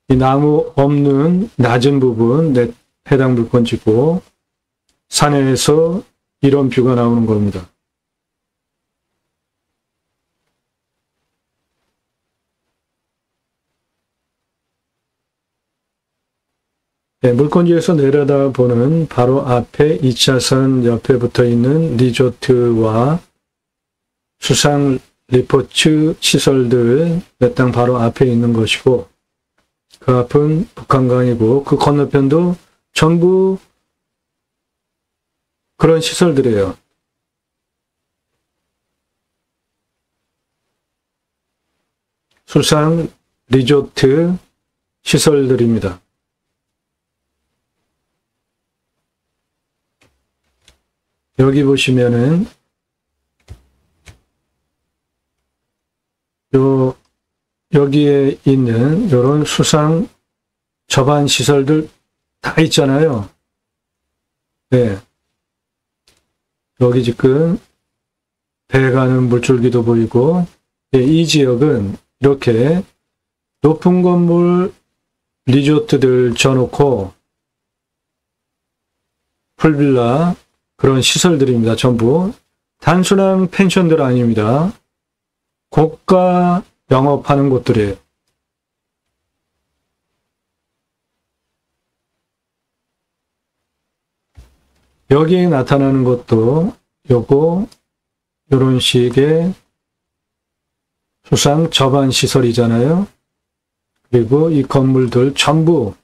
이 나무 없는 낮은 부분 해당 물건지고 산에서 이런 뷰가 나오는 겁니다. 네, 물건지에서 내려다보는 바로 앞에 2차선 옆에 붙어 있는 리조트와 수상 리포츠 시설들 내 땅 바로 앞에 있는 것이고 그 앞은 북한강이고 그 건너편도 전부 그런 시설들이에요. 수상 리조트 시설들입니다. 여기 보시면은 여기에 있는 이런 수상 접안 시설들 다 있잖아요. 네. 여기 지금 배 가는 물줄기도 보이고, 네, 이 지역은 이렇게 높은 건물 리조트들 져놓고 풀빌라 그런 시설들입니다. 전부 단순한 펜션들 아닙니다. 고가 영업하는 곳들이에요. 여기에 나타나는 것도 요거 요런 식의 수상 접안 시설이잖아요. 그리고 이 건물들 전부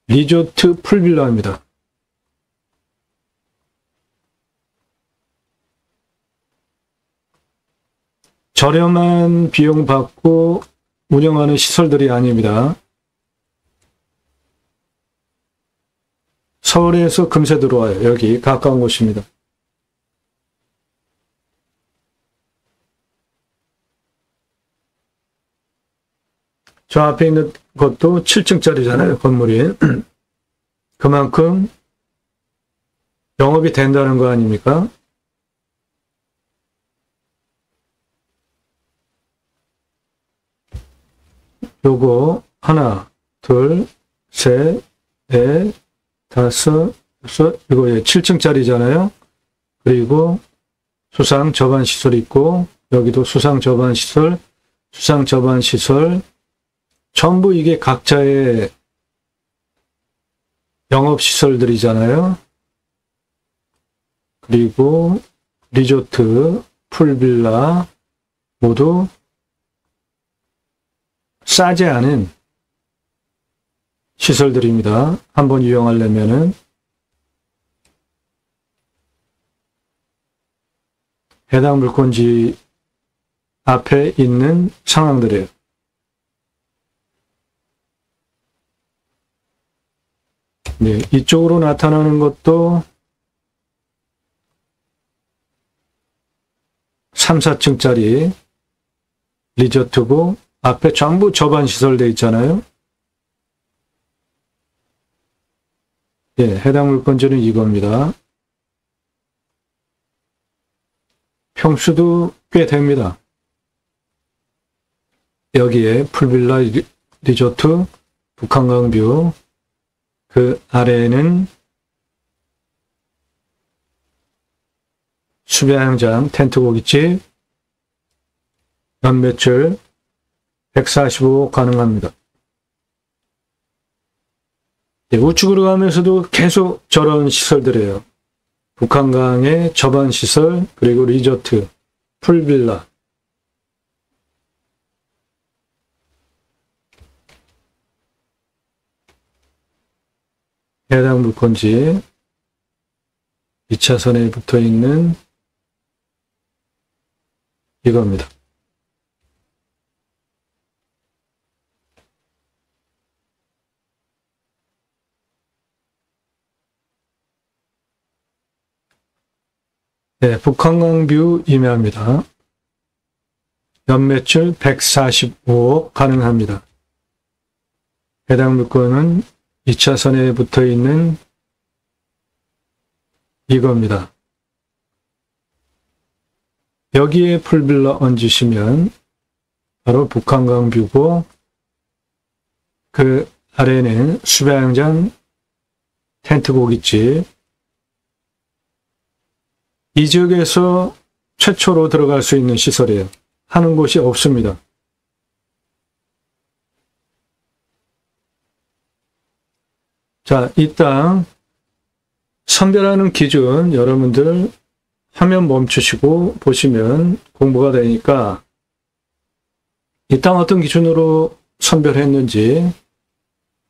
리조트 풀빌라입니다. 저렴한 비용 받고 운영하는 시설들이 아닙니다. 서울에서 금세 들어와요. 여기 가까운 곳입니다. 저 앞에 있는 것도 7층짜리잖아요. 건물이. 그만큼 영업이 된다는 거 아닙니까? 요거 하나, 둘, 셋, 넷, 다섯, 여섯, 이거 7층짜리잖아요. 그리고 수상 접안 시설 있고 여기도 수상 접안 시설, 수상 접안 시설 전부 이게 각자의 영업 시설들이잖아요. 그리고 리조트, 풀빌라 모두 싸지 않은 시설들입니다. 한번 이용하려면은 해당 물건지 앞에 있는 상황들이에요. 네, 이쪽으로 나타나는 것도 3, 4층짜리 리조트고 앞에 전부 접안 시설되어 있잖아요. 예, 해당 물건지는 이겁니다. 평수도 꽤 됩니다. 여기에 풀빌라 리조트, 북한강 뷰, 그 아래에는 수배양장, 텐트 고깃집, 연매출 145억 가능합니다. 우측으로 가면서도 계속 저런 시설들이에요. 북한강의 접안 시설, 그리고 리조트, 풀빌라. 해당 물건지 2차선에 붙어 있는 이겁니다. 네, 북한강뷰 임야입니다. 연매출 145억 가능합니다. 해당 물건은 2차선에 붙어 있는 이겁니다. 여기에 풀빌라 얹으시면 바로 북한강뷰고, 그 아래는 수배양장, 텐트 고깃집. 이 지역에서 최초로 들어갈 수 있는 시설이에요. 하는 곳이 없습니다. 자, 이 땅 선별하는 기준 여러분들 화면 멈추시고 보시면 공부가 되니까 이 땅 어떤 기준으로 선별했는지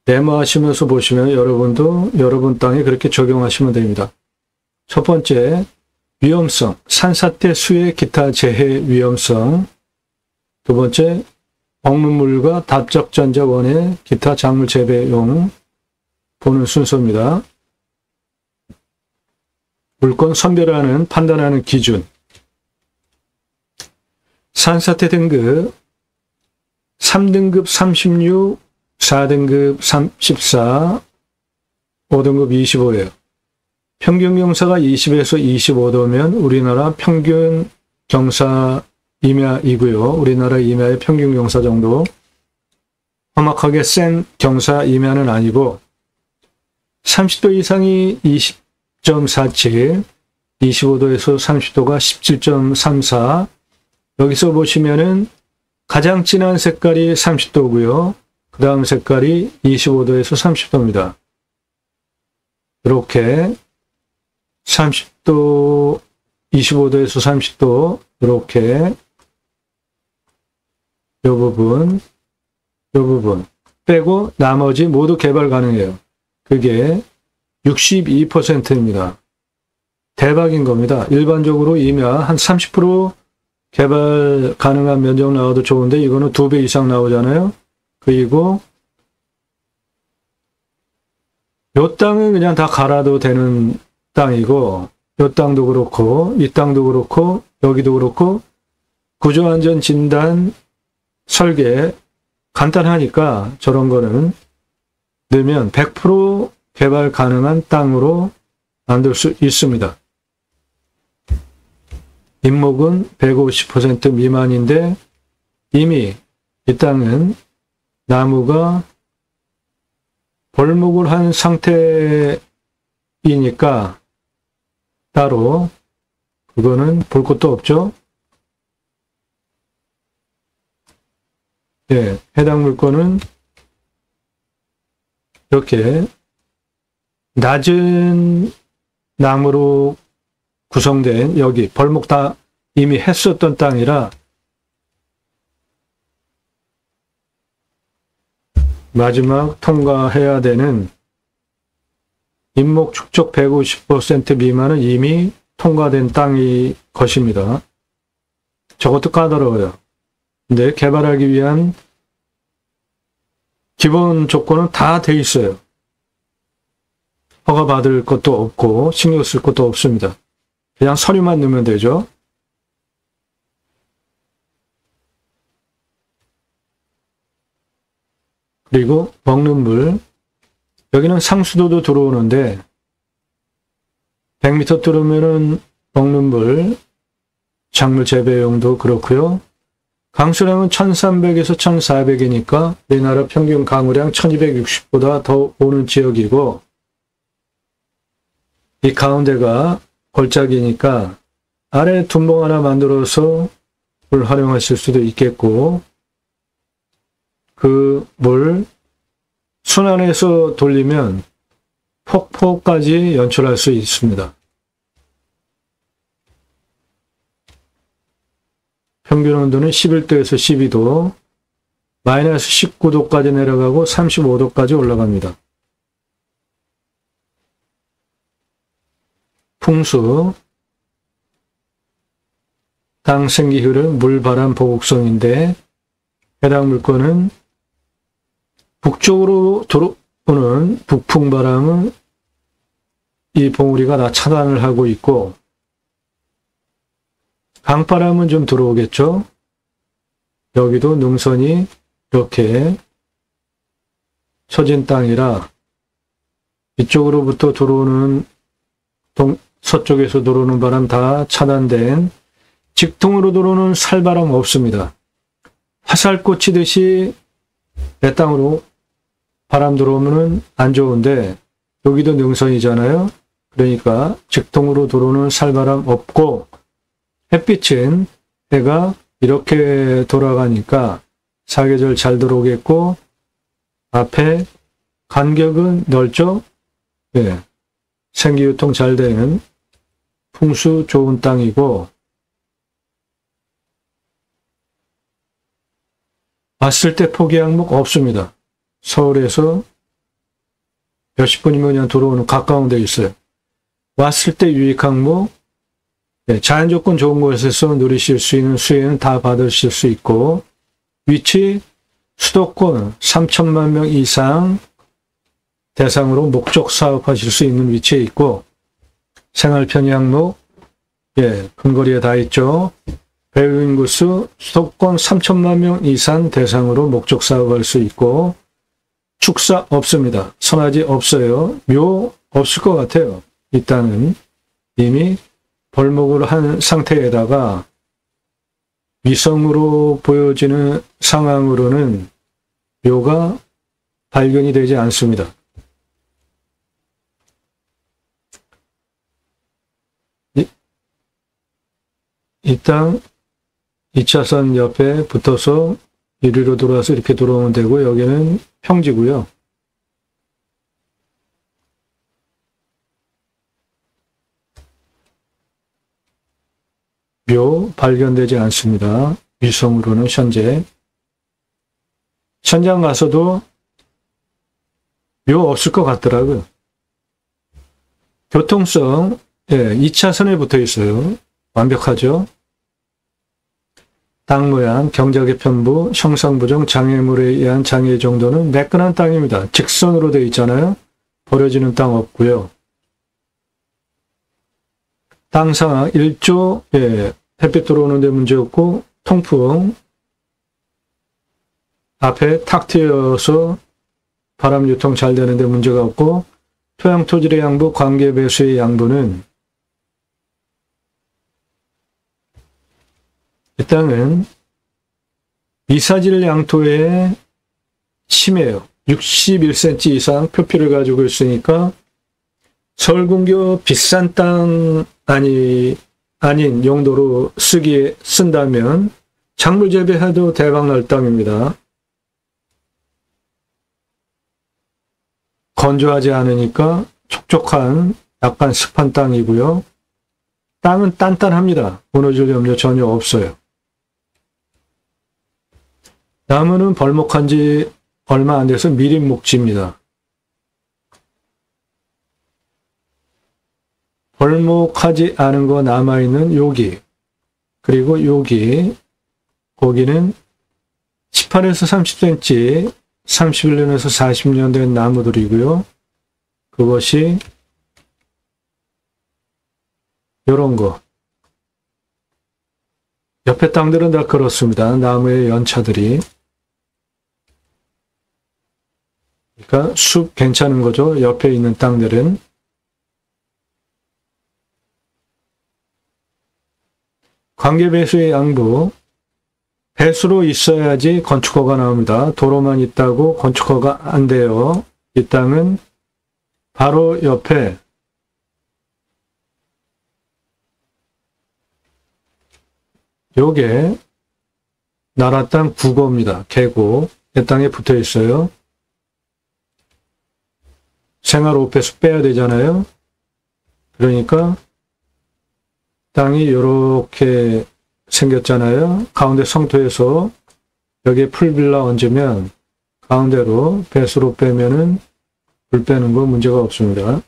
데모하시면서 보시면 여러분도 여러분 땅에 그렇게 적용하시면 됩니다. 첫 번째, 위험성, 산사태 수해 기타 재해 위험성. 두 번째, 먹는물과 답적전자원의 기타 작물 재배용 보는 순서입니다. 물건 선별하는, 판단하는 기준. 산사태 등급 3등급 36, 4등급 34, 5등급 25예요. 평균 경사가 20에서 25도면 우리나라 평균 경사 임야이고요. 우리나라 임야의 평균 경사 정도. 험악하게 센 경사 임야는 아니고 30도 이상이 20.47, 25도에서 30도가 17.34. 여기서 보시면은 가장 진한 색깔이 30도고요. 그 다음 색깔이 25도에서 30도입니다. 이렇게 30도, 25도에서 30도, 이렇게 이 부분 빼고 나머지 모두 개발 가능해요. 그게 62%입니다. 대박인 겁니다. 일반적으로 임야 한 30% 개발 가능한 면적 나와도 좋은데 이거는 2배 이상 나오잖아요. 그리고 요 땅은 그냥 다 갈아도 되는 땅이고, 요 땅도 그렇고, 이 땅도 그렇고, 여기도 그렇고, 구조안전 진단 설계 간단하니까 저런 거는 넣으면 100% 개발 가능한 땅으로 만들 수 있습니다. 인목은 150% 미만인데 이미 이 땅은 나무가 벌목을 한 상태이니까 따로 그거는 볼 것도 없죠. 예, 해당 물건은 이렇게 낮은 나무로 구성된, 여기 벌목 다 이미 했었던 땅이라 마지막 통과해야 되는 인목 축적 150% 미만은 이미 통과된 땅이 것입니다. 저것도 까다로워요. 근데 개발하기 위한 기본 조건은 다 돼 있어요. 허가 받을 것도 없고 신경 쓸 것도 없습니다. 그냥 서류만 넣으면 되죠. 그리고 먹는 물, 여기는 상수도도 들어오는데 100m 뚫으면은 먹는 물, 작물 재배용도 그렇고요. 강수량은 1300에서 1400이니까 우리나라 평균 강우량 1260보다 더 오는 지역이고, 이 가운데가 골짜기니까 아래 둔봉 하나 만들어서 물 활용하실 수도 있겠고, 그 물 순환해서 돌리면 폭포까지 연출할 수 있습니다. 평균 온도는 11도에서 12도, 마이너스 19도까지 내려가고 35도까지 올라갑니다. 풍수, 땅 생기 흐름 물, 바람, 보곡성인데 해당 물건은 북쪽으로 들어오는 북풍 바람은 이 봉우리가 다 차단을 하고 있고, 강바람은 좀 들어오겠죠. 여기도 능선이 이렇게 처진 땅이라 이쪽으로부터 들어오는 서쪽에서 들어오는 바람 다 차단된, 직통으로 들어오는 살바람 없습니다. 화살 꽂히듯이 내 땅으로 바람 들어오면 안 좋은데 여기도 능선이잖아요. 그러니까 직통으로 들어오는 살바람 없고, 햇빛은 해가 이렇게 돌아가니까 사계절 잘 들어오겠고, 앞에 간격은 넓죠? 예. 생기유통 잘 되는 풍수 좋은 땅이고, 왔을 때 포기 항목 없습니다. 서울에서 몇십 분이면 그냥 들어오는 가까운 데 있어요. 왔을 때 유익 항목, 자연 조건 좋은 곳에서 누리실 수 있는 수혜는 다 받으실 수 있고, 위치 수도권 3천만 명 이상 대상으로 목적 사업하실 수 있는 위치에 있고, 생활 편의 항목, 근거리에 다 있죠. 배우 인구수 수도권 3천만 명 이상 대상으로 목적 사업할 수 있고, 축사 없습니다. 선화지 없어요. 묘 없을 것 같아요. 일단은 이미 벌목을 한 상태에다가 위성으로 보여지는 상황으로는 묘가 발견이 되지 않습니다. 이 땅 2차선 옆에 붙어서 이리로 돌아서 이렇게 들어오면 되고, 여기는 평지고요. 묘 발견되지 않습니다. 위성으로는 현재. 현장 가서도 묘 없을 것 같더라고요. 교통성, 2차선에 붙어 있어요. 완벽하죠? 땅 모양, 경작의 편부, 형상부정, 장애물에 의한 장애 정도는 매끈한 땅입니다. 직선으로 되어 있잖아요. 버려지는 땅 없고요. 땅 상황 1조, 햇빛 들어오는 데 문제 없고, 통풍, 앞에 탁 트여서 바람 유통 잘 되는데 문제가 없고, 토양 토질의 양부, 관계 배수의 양부는 이 땅은 미사질 양토에 심해요. 61cm 이상 표피를 가지고 있으니까 서울근교 비싼 땅 아닌 용도로 쓴다면 작물 재배해도 대박날 땅입니다. 건조하지 않으니까 촉촉한 약간 습한 땅이고요. 땅은 단단합니다. 무너질 염려 전혀 없어요. 나무는 벌목한 지 얼마 안 돼서 미림 목지입니다. 벌목하지 않은 거 남아있는 여기, 그리고 여기, 거기는 18에서 30cm, 31년에서 40년 된 나무들이고요. 그것이 요런 거. 옆에 땅들은 다 그렇습니다. 나무의 연차들이. 그러니까 숲 괜찮은 거죠. 옆에 있는 땅들은. 관계배수의 양부, 배수로 있어야지 건축허가 나옵니다. 도로만 있다고 건축허가 안 돼요. 이 땅은 바로 옆에 요게 나라 땅 국어입니다. 계곡. 이 땅에 붙어 있어요. 생활 오폐수 빼야 되잖아요. 그러니까 땅이 이렇게 생겼잖아요. 가운데 성토에서 여기에 풀빌라 얹으면 가운데로 배수로 빼면은 불 빼는 거 문제가 없습니다.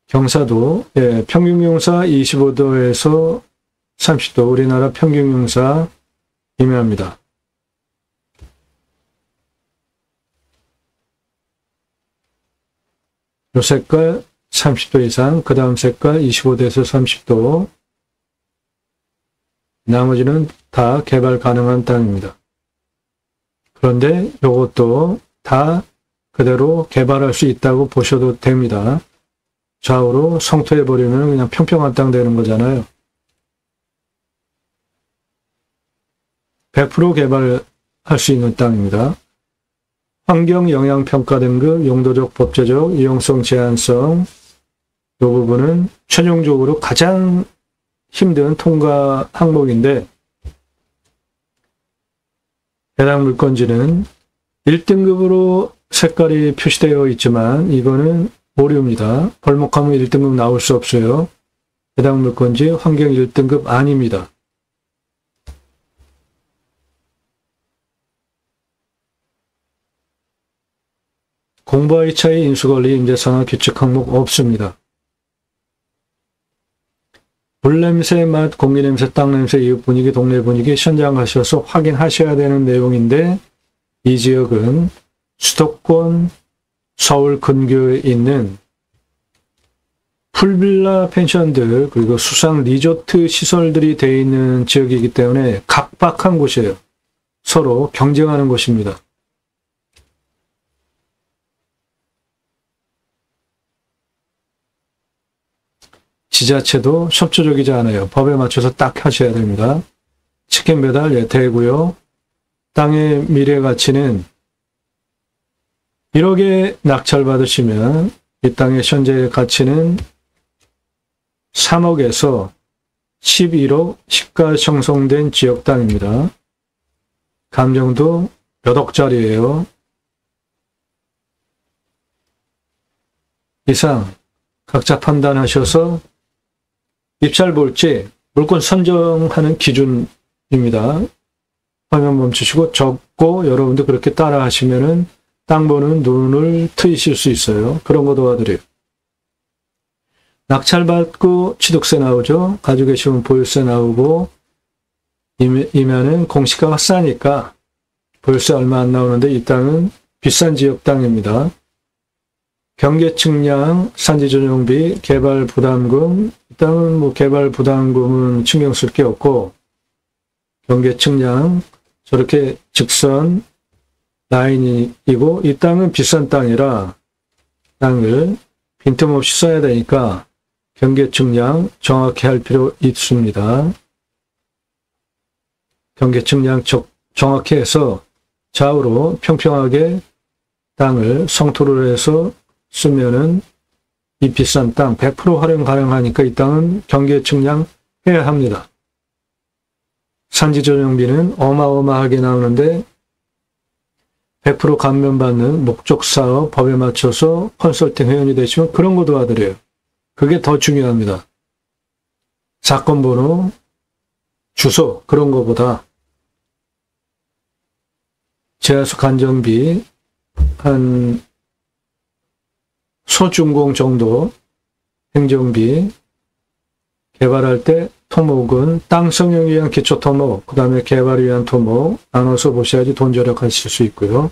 경사도 평균용사 25도에서 30도 우리나라 평균용사 임야입니다. 요 색깔 30도 이상, 그 다음 색깔 25도에서 30도. 나머지는 다 개발 가능한 땅입니다. 그런데 이것도 다 그대로 개발할 수 있다고 보셔도 됩니다. 좌우로 성토해버리면 그냥 평평한 땅 되는 거잖아요. 100% 개발할 수 있는 땅입니다. 환경영향평가 등급, 용도적, 법제적, 이용성, 제한성 이 부분은 최종적으로 가장 힘든 통과 항목인데 해당 물건지는 1등급으로 색깔이 표시되어 있지만 이거는 오류입니다. 벌목하면 1등급 나올 수 없어요. 해당 물건지 환경 1등급 아닙니다. 공부와의 차이, 인수관리, 임대산업 규칙 항목 없습니다. 불냄새, 맛, 공기냄새, 땅냄새, 이웃 분위기, 동네 분위기 현장 가셔서 확인하셔야 되는 내용인데 이 지역은 수도권 서울 근교에 있는 풀빌라 펜션들 그리고 수상 리조트 시설들이 되어 있는 지역이기 때문에 각박한 곳이에요. 서로 경쟁하는 곳입니다. 지자체도 협조적이지 않아요. 법에 맞춰서 딱 하셔야 됩니다. 치킨 배달 되고요. 땅의 미래 가치는 1억에 낙찰받으시면 이 땅의 현재 가치는 3억에서 11억 시가 형성된 지역 땅입니다. 감정도 몇 억짜리예요. 이상 각자 판단하셔서 입찰 볼지 물건 선정하는 기준입니다. 화면 멈추시고 적고 여러분도 그렇게 따라 하시면은 땅 보는 눈을 트이실 수 있어요. 그런 거 도와드려요. 낙찰받고 취득세 나오죠. 가지고 계시면 보유세 나오고 이면은 공시가가 싸니까 보유세 얼마 안 나오는데 이 땅은 비싼 지역 땅입니다. 경계 측량, 산지 전용비, 개발 부담금, 이 땅은 뭐 개발 부담금은 신경 쓸 게 없고 경계 측량 저렇게 직선 라인이고 이 땅은 비싼 땅이라 땅을 빈틈없이 써야 되니까 경계 측량 정확히 할 필요 있습니다. 경계 측량 정확히 해서 좌우로 평평하게 땅을 성토를 해서 쓰면은 이 비싼 땅 100% 활용 가능하니까 이 땅은 경계 측량 해야 합니다. 산지 전용비는 어마어마하게 나오는데 100% 감면받는 목적사업 법에 맞춰서 컨설팅 회원이 되시면 그런 거 도와드려요. 그게 더 중요합니다. 사건 번호, 주소 그런 거보다 제하수 간정비 한 소중공 정도 행정비 개발할 때 토목은 땅 성형을 위한 기초 토목, 그 다음에 개발을 위한 토목 나눠서 보셔야지 돈 절약하실 수 있고요.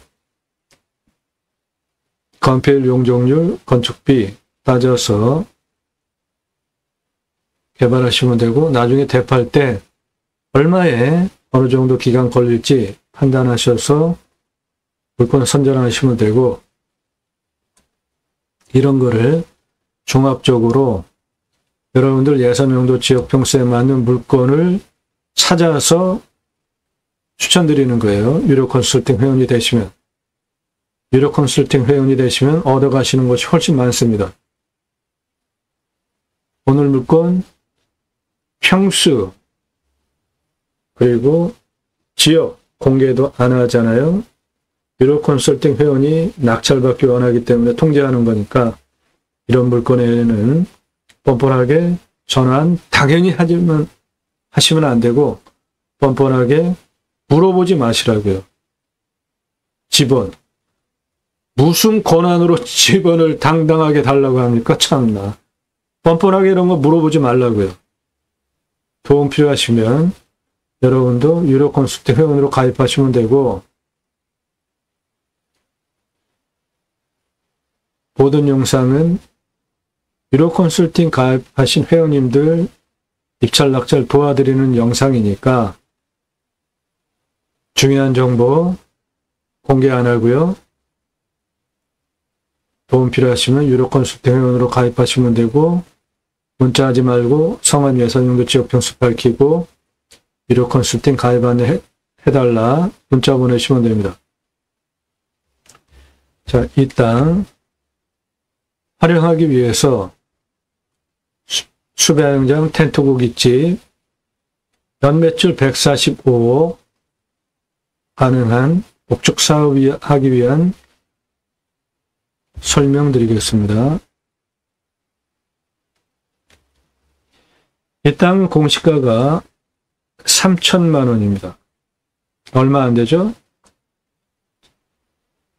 건폐율, 용적률, 건축비 따져서 개발하시면 되고 나중에 대파할 때 얼마에 어느 정도 기간 걸릴지 판단하셔서 물건 선정하시면 되고 이런 거를 종합적으로 여러분들 예산용도 지역평수에 맞는 물건을 찾아서 추천드리는 거예요. 유료 컨설팅 회원이 되시면. 유료 컨설팅 회원이 되시면 얻어가시는 것이 훨씬 많습니다. 오늘 물건, 평수, 그리고 지역 공개도 안 하잖아요. 유료 컨설팅 회원이 낙찰받기 원하기 때문에 통제하는 거니까 이런 물건에는 뻔뻔하게 전환 당연히 하시면 안 되고 뻔뻔하게 물어보지 마시라고요. 지번. 무슨 권한으로 지번을 당당하게 달라고 합니까? 참나. 뻔뻔하게 이런 거 물어보지 말라고요. 도움 필요하시면 여러분도 유료 컨설팅 회원으로 가입하시면 되고 모든 영상은 유료 컨설팅 가입하신 회원님들 입찰 낙찰 도와드리는 영상이니까 중요한 정보 공개 안 하고요. 도움 필요하시면 유료 컨설팅 회원으로 가입하시면 되고 문자하지 말고 성함 예산용도 지역평수 밝히고 유료 컨설팅 가입 안내 해달라 문자 보내시면 됩니다. 자, 이 땅 활용하기 위해서 수배양장 텐트 고깃집 연매출 145억 가능한 목적 사업하기 위한 설명드리겠습니다. 이 땅 공시가가 3천만 원입니다. 얼마 안 되죠?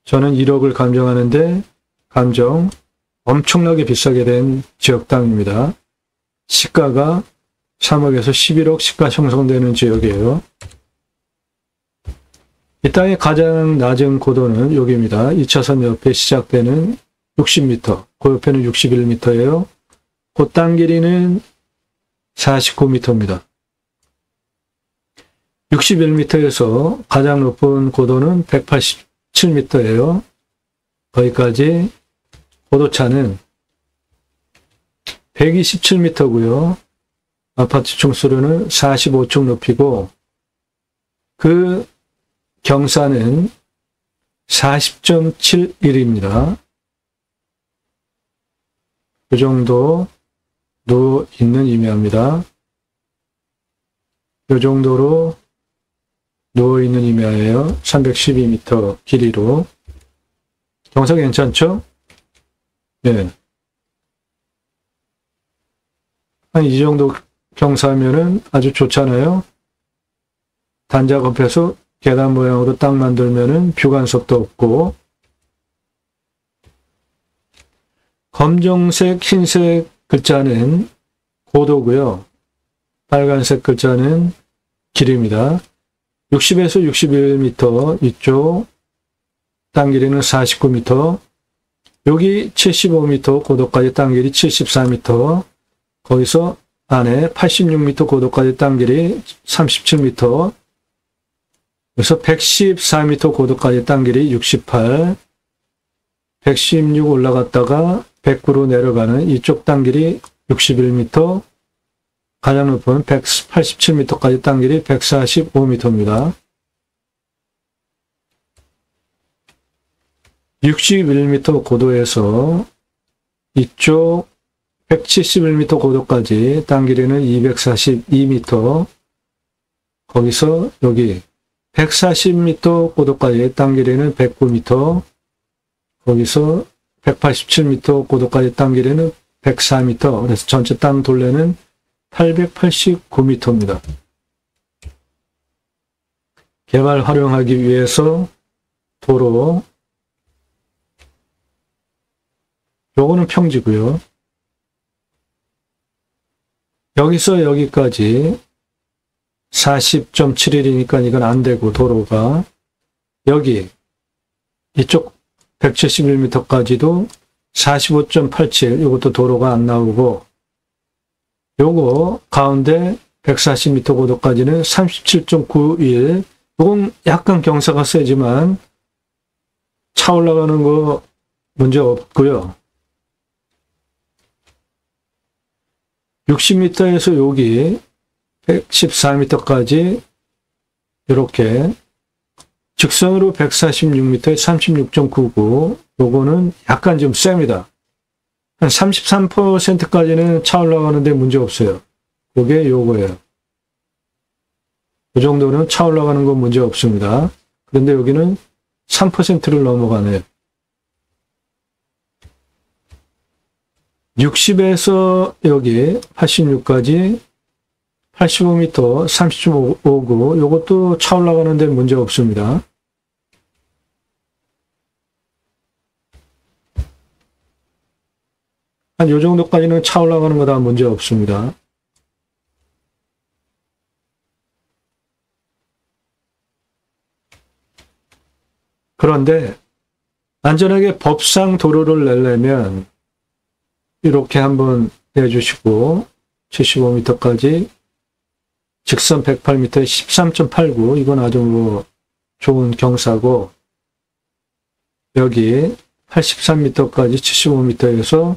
저는 1억을 감정하는데 감정 엄청나게 비싸게 된 지역 땅입니다. 시가가 3억에서 11억 시가 형성되는 지역이에요. 이 땅의 가장 낮은 고도는 여기입니다. 2차선 옆에 시작되는 60m, 그 옆에는 61m예요. 그 땅 길이는 49m입니다. 61m에서 가장 높은 고도는 187m예요. 거기까지 고도차는 127m고요. 아파트 총수로는 45층 높이고 그 경사는 40.71입니다. 그 정도 누워 있는 임야입니다. 이 정도로 누워 있는 임야예요. 312m 길이로. 경사 괜찮죠? 예. 한 이 정도 경사면은 아주 좋잖아요. 단작업해서 계단 모양으로 딱 만들면은 뷰간섭도 없고 검정색, 흰색 글자는 고도고요. 빨간색 글자는 길입니다. 60에서 61m 이쪽 땅 길이는 49m 여기 75m 고도까지 땅 길이 74m 거기서 안에 86m 고도까지 땅 길이 37m 그래서 114m 고도까지 땅 길이 68 116 올라갔다가 109로 내려가는 이쪽 땅 길이 61m 가장 높은 187m까지 땅 길이 145m입니다. 61m 고도에서 이쪽 171m 고도까지 땅 길이는 242m 거기서 여기 140m 고도까지 땅 길이는 109m 거기서 187m 고도까지 땅 길이는 104m 그래서 전체 땅 둘레는 889m입니다. 개발 활용하기 위해서 도로 요거는 평지고요. 여기서 여기까지 40.71이니까 이건 안 되고 도로가 여기 이쪽 171m까지도 45.87 이것도 도로가 안 나오고 요거 가운데 140m 고도까지는 37.91 이건 약간 경사가 세지만 차 올라가는 거 문제 없고요. 60m에서 여기 114m까지 이렇게 직선으로 146m에 36.99, 요거는 약간 좀 셉니다. 한 33%까지는 차 올라가는데 문제 없어요. 그게 요거예요. 그 정도는 차 올라가는 건 문제 없습니다. 그런데 여기는 3%를 넘어가네요. 60에서 여기 86까지 85m 30.59, 요것도 차 올라가는 데 문제 없습니다. 한 요 정도까지는 차 올라가는 거 다 문제 없습니다. 그런데 안전하게 법상 도로를 내려면 이렇게 한번 내주시고 75m까지 직선 108m에 13.89, 이건 아주 뭐 좋은 경사고, 여기 83m까지 75m에서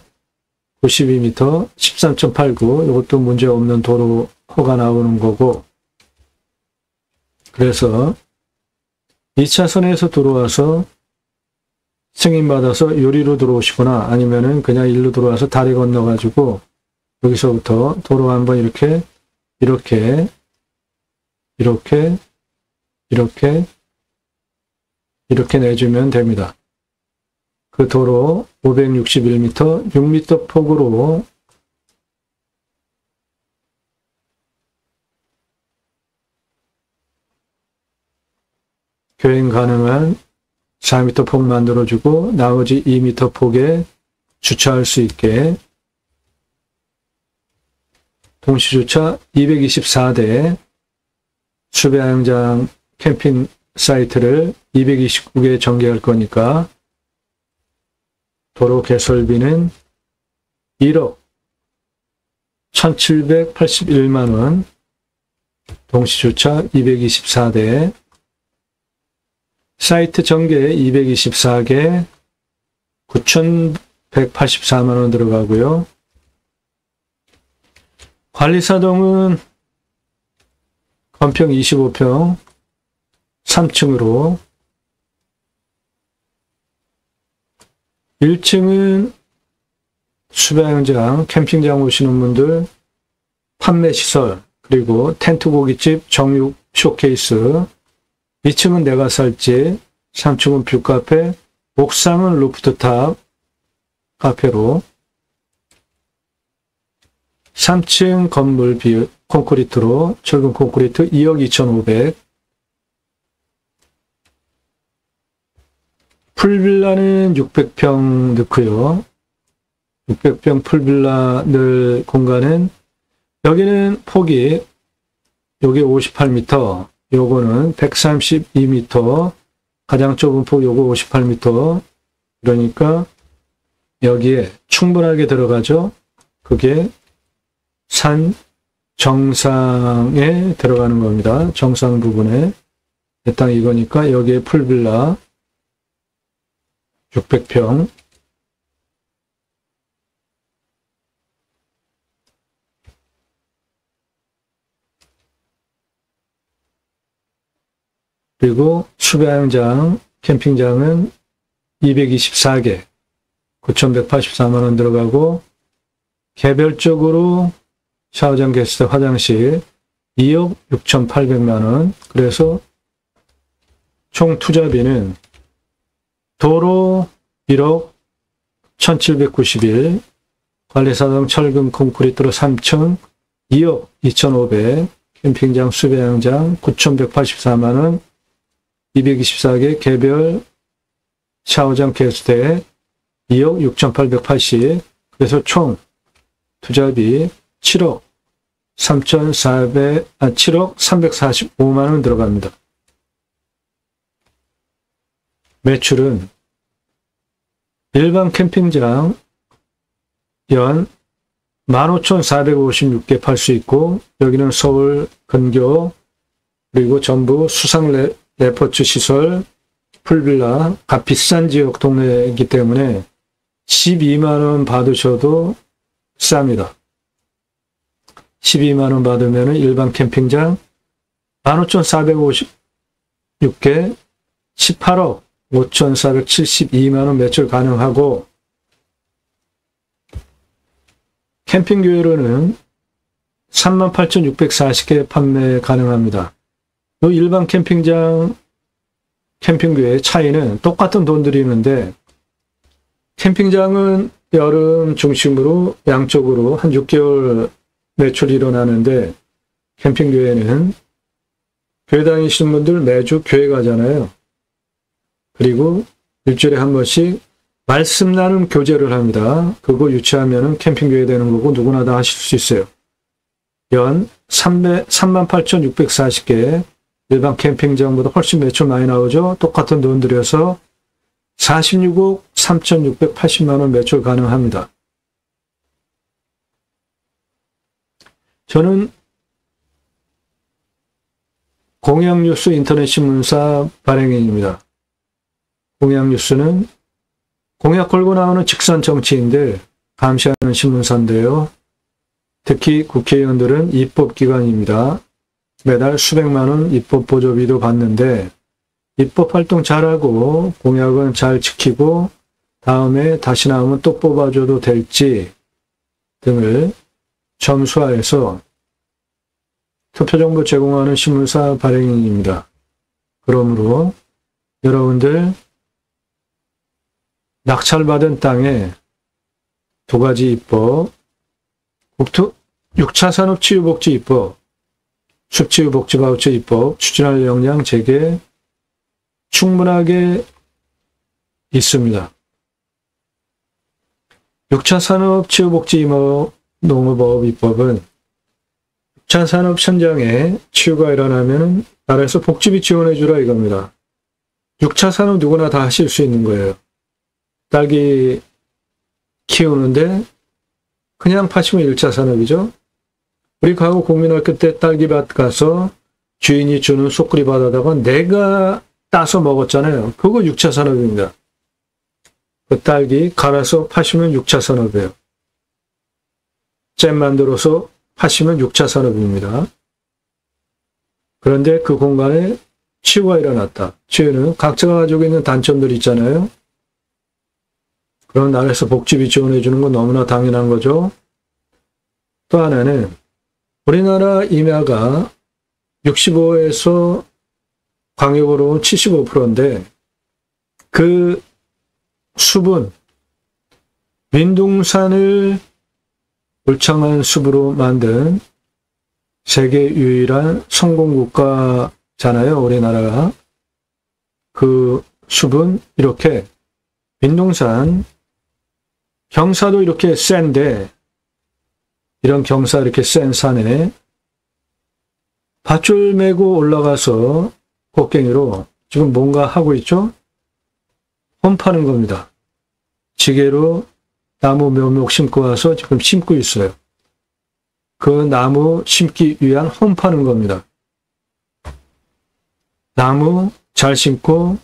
92m 13.89, 이것도 문제 없는 도로가 나오는 거고, 그래서 2차선에서 들어와서 승인받아서 요리로 들어오시거나 아니면은 그냥 일로 들어와서 다리 건너가지고 여기서부터 도로 한번 이렇게 내주면 됩니다. 그 도로 561m, 6m 폭으로 교행 가능한 4m 폭 만들어주고 나머지 2m 폭에 주차할 수 있게 동시주차 224대 수배양장 캠핑 사이트를 229개 전개할 거니까 도로 개설비는 1억 1,781만원, 동시주차 224대, 사이트 전개 224개 9,184만원 들어가고요. 관리사동은 건평 25평 3층으로, 1층은 수배양장, 캠핑장 오시는 분들 판매시설, 그리고 텐트 고깃집, 정육 쇼케이스, 2층은 내가 살집, 3층은 뷰카페, 옥상은 루프트탑 카페로, 3층 건물 콘크리트로, 철근 콘크리트 2억 2,500, 풀빌라는 600평 넣고요. 600평 풀빌라 넣을 공간은, 여기는 폭이, 요게 58m, 요거는 132m, 가장 좁은 폭 요거 58m, 그러니까 여기에 충분하게 들어가죠. 그게 산 정상에 들어가는 겁니다. 정상 부분에. 내 땅 이거니까 여기에 풀빌라 600평, 그리고 수배양장, 캠핑장은 224개 9,184만원 들어가고, 개별적으로 샤워장, 게스트, 화장실 2억 6,800만원, 그래서 총 투자비는 도로 1억 1,791, 관리사동 철근 콘크리트로 3층 2억 2,500, 캠핑장 수배양장 9,184만원, 224개 개별 샤워장 게스트에 2억 6,880, 그래서 총 투자비 7억 345만원 들어갑니다. 매출은 일반 캠핑장 연 15,456개 팔 수 있고, 여기는 서울, 근교, 그리고 전부 수상 레포츠 시설, 풀빌라, 값 비싼 지역 동네이기 때문에 12만원 받으셔도 쌉니다. 12만 원 받으면 일반 캠핑장 15,456개 18억 5,472만 원 매출 가능하고, 캠핑교회로는 38,640개 판매 가능합니다. 이 일반 캠핑장, 캠핑교회 차이는 똑같은 돈 들이는데, 캠핑장은 여름 중심으로 양쪽으로 한 6개월 매출이 일어나는데, 캠핑교회는 교회 다니시는 분들 매주 교회 가잖아요. 그리고 일주일에 한 번씩 말씀 나눔 교제를 합니다. 그거 유치하면 캠핑교회 되는 거고 누구나 다 하실 수 있어요. 연 38,640개, 일반 캠핑장보다 훨씬 매출 많이 나오죠. 똑같은 돈 들여서 46억 3,680만 원 매출 가능합니다. 저는 공양뉴스 인터넷신문사 발행인입니다. 공양뉴스는 공약 걸고 나오는 직선 정치인들 감시하는 신문사인데요. 특히 국회의원들은 입법기관입니다. 매달 수백만 원 입법 보조비도 받는데, 입법 활동 잘하고 공약은 잘 지키고 다음에 다시 나오면 또 뽑아줘도 될지 등을 점수화해서 투표정보 제공하는 신문사 발행인입니다. 그러므로 여러분들 낙찰받은 땅에 두 가지 입법, 6차 산업치유복지 입법, 숲치유복지 바우처 입법 추진할 역량 제게 충분하게 있습니다. 6차 산업치유복지 농업업 입법은 6차 산업 현장에 치유가 일어나면 나라에서 복지비 지원해 주라 이겁니다. 6차 산업 누구나 다 하실 수 있는 거예요. 딸기 키우는데 그냥 파시면 1차 산업이죠. 우리 과거 국민학교 때 딸기밭 가서 주인이 주는 소쿠리 받아다가 내가 따서 먹었잖아요. 그거 6차 산업입니다. 그 딸기 갈아서 파시면 6차 산업이에요. 잼 만들어서 파시면 6차 산업입니다. 그런데 그 공간에 치유가 일어났다. 치유는 각자가 가지고 있는 단점들이 있잖아요. 그런 나라에서 복지비 지원해 주는 건 너무나 당연한 거죠. 또 하나는 우리나라 임야가 65에서 광역으로는 75%인데 그 숲은 민둥산을 울창한 숲으로 만든 세계 유일한 성공국가잖아요, 우리나라가. 그 숲은 이렇게 민둥산, 경사도 이렇게 센데, 이런 경사 이렇게 센 산에 밧줄 메고 올라가서 곡괭이로 지금 뭔가 하고 있죠? 홈 파는 겁니다. 지게로 나무 묘목 심고 와서 지금 심고 있어요. 그 나무 심기 위한 홈 파는 겁니다. 나무 잘 심고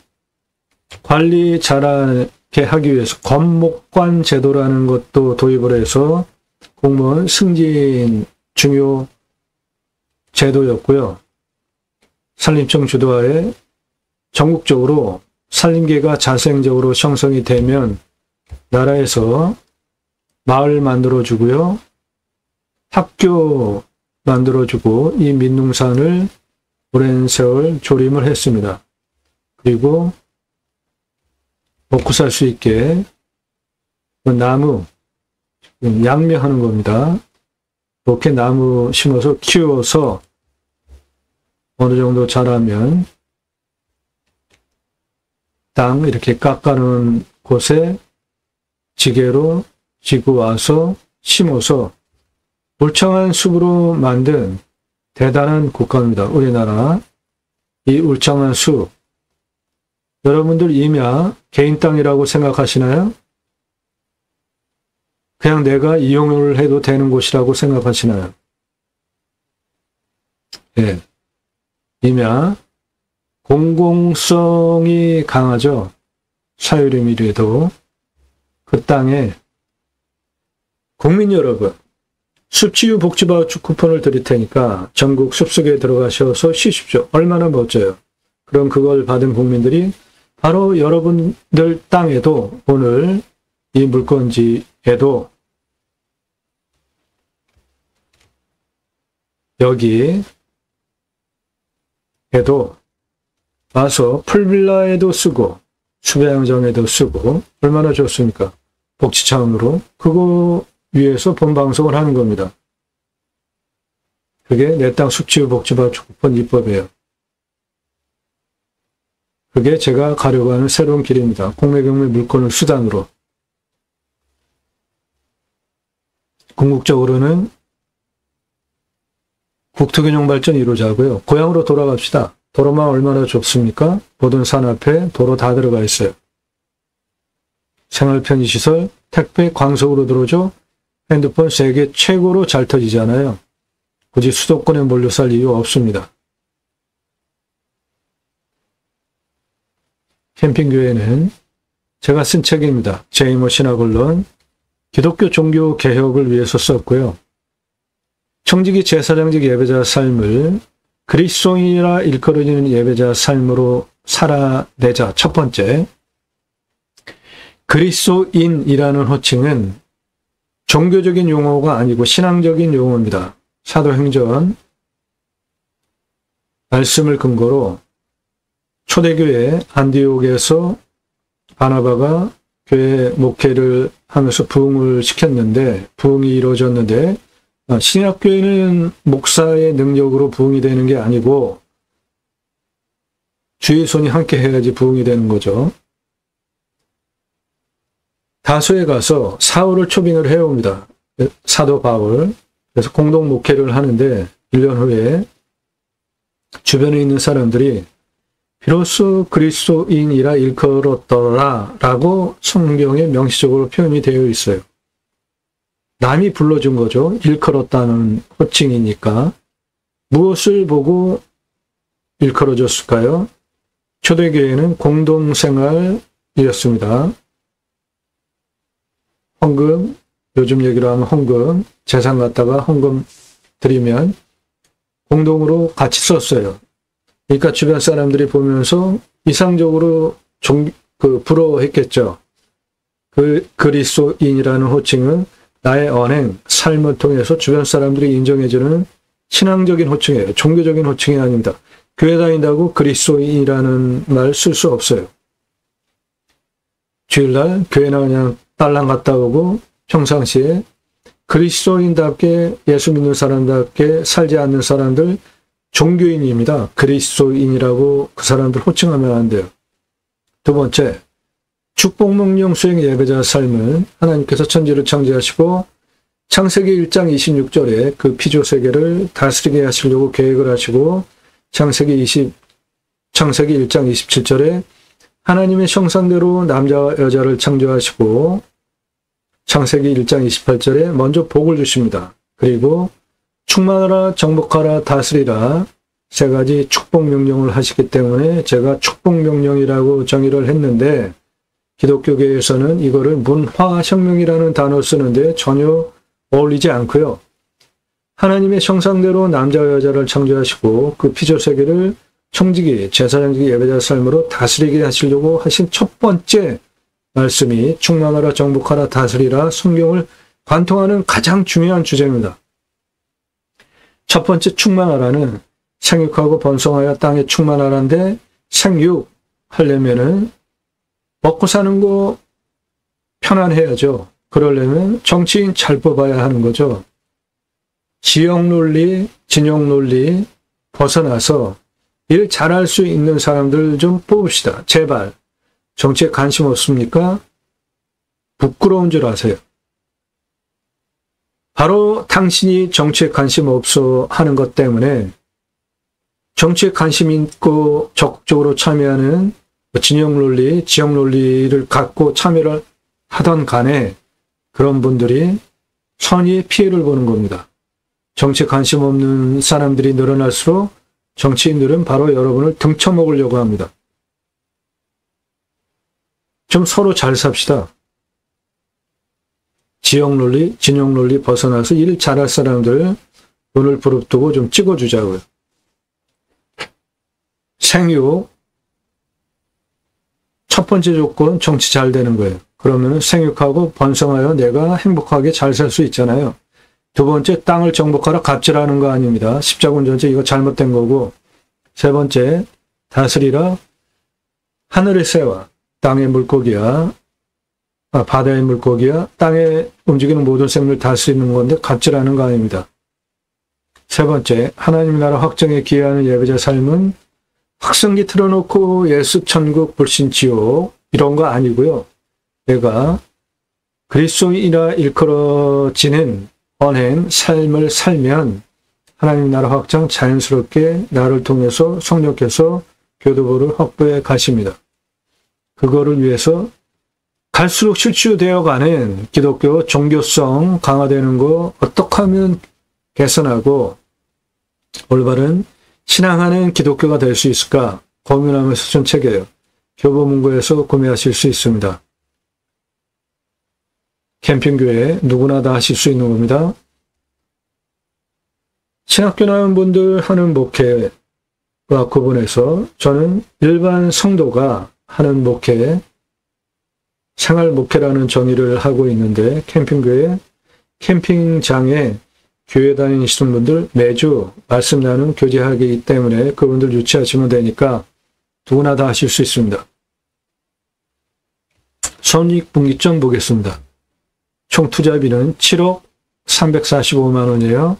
관리 잘하게 하기 위해서 건목관 제도라는 것도 도입을 해서 공무원 승진 중요 제도였고요. 산림청 주도하에 전국적으로 산림계가 자생적으로 형성이 되면 나라에서 마을 만들어주고요. 학교 만들어주고 이 민둥산을 오랜 세월 조림을 했습니다. 그리고 먹고 살 수 있게 나무 양매하는 겁니다. 이렇게 나무 심어서 키워서 어느 정도 자라면 땅 이렇게 깎아놓은 곳에 지게로 지고 와서 심어서 울창한 숲으로 만든 대단한 국가입니다. 우리나라. 이 울창한 숲, 여러분들 임야 개인 땅이라고 생각하시나요? 그냥 내가 이용을 해도 되는 곳이라고 생각하시나요? 예. 임야 공공성이 강하죠. 사유림이라도 그 땅에 국민 여러분, 숲치유 복지바우처 쿠폰을 드릴 테니까 전국 숲속에 들어가셔서 쉬십시오. 얼마나 멋져요. 그럼 그걸 받은 국민들이 바로 여러분들 땅에도 오늘 이 물건지에도 여기에도 와서 풀빌라에도 쓰고 수배양정에도 쓰고 얼마나 좋습니까? 복지 차원으로 그거 위해서 본방송을 하는 겁니다. 그게 내 땅 숲치유 복지바우처 쿠폰 입법이에요. 그게 제가 가려고 하는 새로운 길입니다. 공매경매 물건을 수단으로. 궁극적으로는 국토균형 발전 이루자고요. 고향으로 돌아갑시다. 도로만 얼마나 좁습니까? 모든 산 앞에 도로 다 들어가 있어요. 생활편의시설, 택배, 광속으로 들어오죠. 핸드폰 세계 최고로 잘 터지잖아요. 굳이 수도권에 몰려 살 이유 없습니다. 캠핑교회는 제가 쓴 책입니다. 제이모 신학언론, 기독교 종교 개혁을 위해서 썼고요. 청지기 제사장직 예배자 삶을 그리스도인이라 일컬어지는 예배자 삶으로 살아내자. 첫 번째, 그리스도인이라는 호칭은 종교적인 용어가 아니고 신앙적인 용어입니다. 사도행전 말씀을 근거로 초대교회 안디옥에서 바나바가 교회 목회를 하면서 부흥을 시켰는데 부흥이 이루어졌는데 신약교회는 목사의 능력으로 부흥이 되는 게 아니고 주의 손이 함께 해야지 부흥이 되는 거죠. 다소에 가서 사울을 초빙을 해옵니다. 사도 바울. 그래서 공동 목회를 하는데 1년 후에 주변에 있는 사람들이 비로소 그리스도인이라 일컬었더라 라고 성경에 명시적으로 표현이 되어 있어요. 남이 불러준 거죠. 일컬었다는 호칭이니까. 무엇을 보고 일컬어줬을까요? 초대교회는 공동생활이었습니다. 헌금, 요즘 얘기로 하면 헌금, 재산 갖다가 헌금 드리면 공동으로 같이 썼어요. 그러니까 주변 사람들이 보면서 이상적으로 부러워했겠죠. 그 그리스도인이라는 호칭은 나의 언행, 삶을 통해서 주변 사람들이 인정해주는 신앙적인 호칭이에요. 종교적인 호칭이 아닙니다. 교회 다닌다고 그리스도인이라는 말 쓸 수 없어요. 주일날 교회나 그냥 딸랑 갔다 오고 평상시에 그리스도인답게 예수 믿는 사람답게 살지 않는 사람들 종교인입니다. 그리스도인이라고 그 사람들 호칭하면 안 돼요. 두 번째, 축복명령 수행 예배자 삶은 하나님께서 천지를 창조하시고 창세기 1장 26절에 그 피조세계를 다스리게 하시려고 계획을 하시고 창세기 1장 27절에 하나님의 형상대로 남자와 여자를 창조하시고 창세기 1장 28절에 먼저 복을 주십니다. 그리고 충만하라, 정복하라, 다스리라 세 가지 축복명령을 하시기 때문에 제가 축복명령이라고 정의를 했는데 기독교계에서는 이거를 문화혁명이라는 단어를 쓰는데 전혀 어울리지 않고요. 하나님의 형상대로 남자와 여자를 창조하시고 그 피조세계를 청지기, 제사장직 예배자 삶으로 다스리게 하시려고 하신 첫 번째 말씀이 충만하라, 정복하라, 다스리라 성경을 관통하는 가장 중요한 주제입니다. 첫 번째 충만하라는 생육하고 번성하여 땅에 충만하라인데 생육하려면은 먹고 사는 거 편안해야죠. 그러려면 정치인 잘 뽑아야 하는 거죠. 지역 논리, 진영 논리 벗어나서 일 잘할 수 있는 사람들 좀 뽑읍시다. 제발. 정치에 관심 없습니까? 부끄러운 줄 아세요. 바로 당신이 정치에 관심 없어 하는 것 때문에 정치에 관심 있고 적극적으로 참여하는 진영 논리, 지역 논리를 갖고 참여를 하던 간에 그런 분들이 선의의 피해를 보는 겁니다. 정치에 관심 없는 사람들이 늘어날수록 정치인들은 바로 여러분을 등쳐먹으려고 합니다. 좀 서로 잘 삽시다. 지역 논리, 진영 논리 벗어나서 일 잘할 사람들 눈을 부릅뜨고 좀 찍어주자고요. 생육, 첫 번째 조건 정치 잘 되는 거예요. 그러면 생육하고 번성하여 내가 행복하게 잘 살 수 있잖아요. 두 번째, 땅을 정복하라 갑질하는 거 아닙니다. 십자군전제 이거 잘못된 거고. 세 번째, 다스리라 하늘의 새와 땅의 물고기야, 바다의 물고기야, 땅에 움직이는 모든 생물을 다스리는 건데 갑질하는 거 아닙니다. 세 번째, 하나님 나라 확정에 기여하는 예배자 삶은 확성기 틀어놓고 예수 천국 불신 지옥 이런 거 아니고요. 내가 그리스도인이라 일컬어지는 언행 삶을 살면 하나님 나라 확장 자연스럽게 나를 통해서 성령께서 교도보를 확보해 가십니다. 그거를 위해서 갈수록 실추되어가는 기독교 종교성 강화되는 거 어떻게 하면 개선하고 올바른 신앙하는 기독교가 될 수 있을까 고민하면서 쓴 책이에요. 교보문고에서 구매하실 수 있습니다. 캠핑교회 누구나 다 하실 수 있는 겁니다. 신학교 나온 분들 하는 목회와 구분해서 저는 일반 성도가 하는 목회, 생활 목회라는 정의를 하고 있는데 캠핑교회, 캠핑장에 교회 다니시는 분들 매주 말씀 나눔 교제하기 때문에 그분들 유치하시면 되니까 누구나 다 하실 수 있습니다. 손익분기점 보겠습니다. 총 투자비는 7억 345만 원이에요.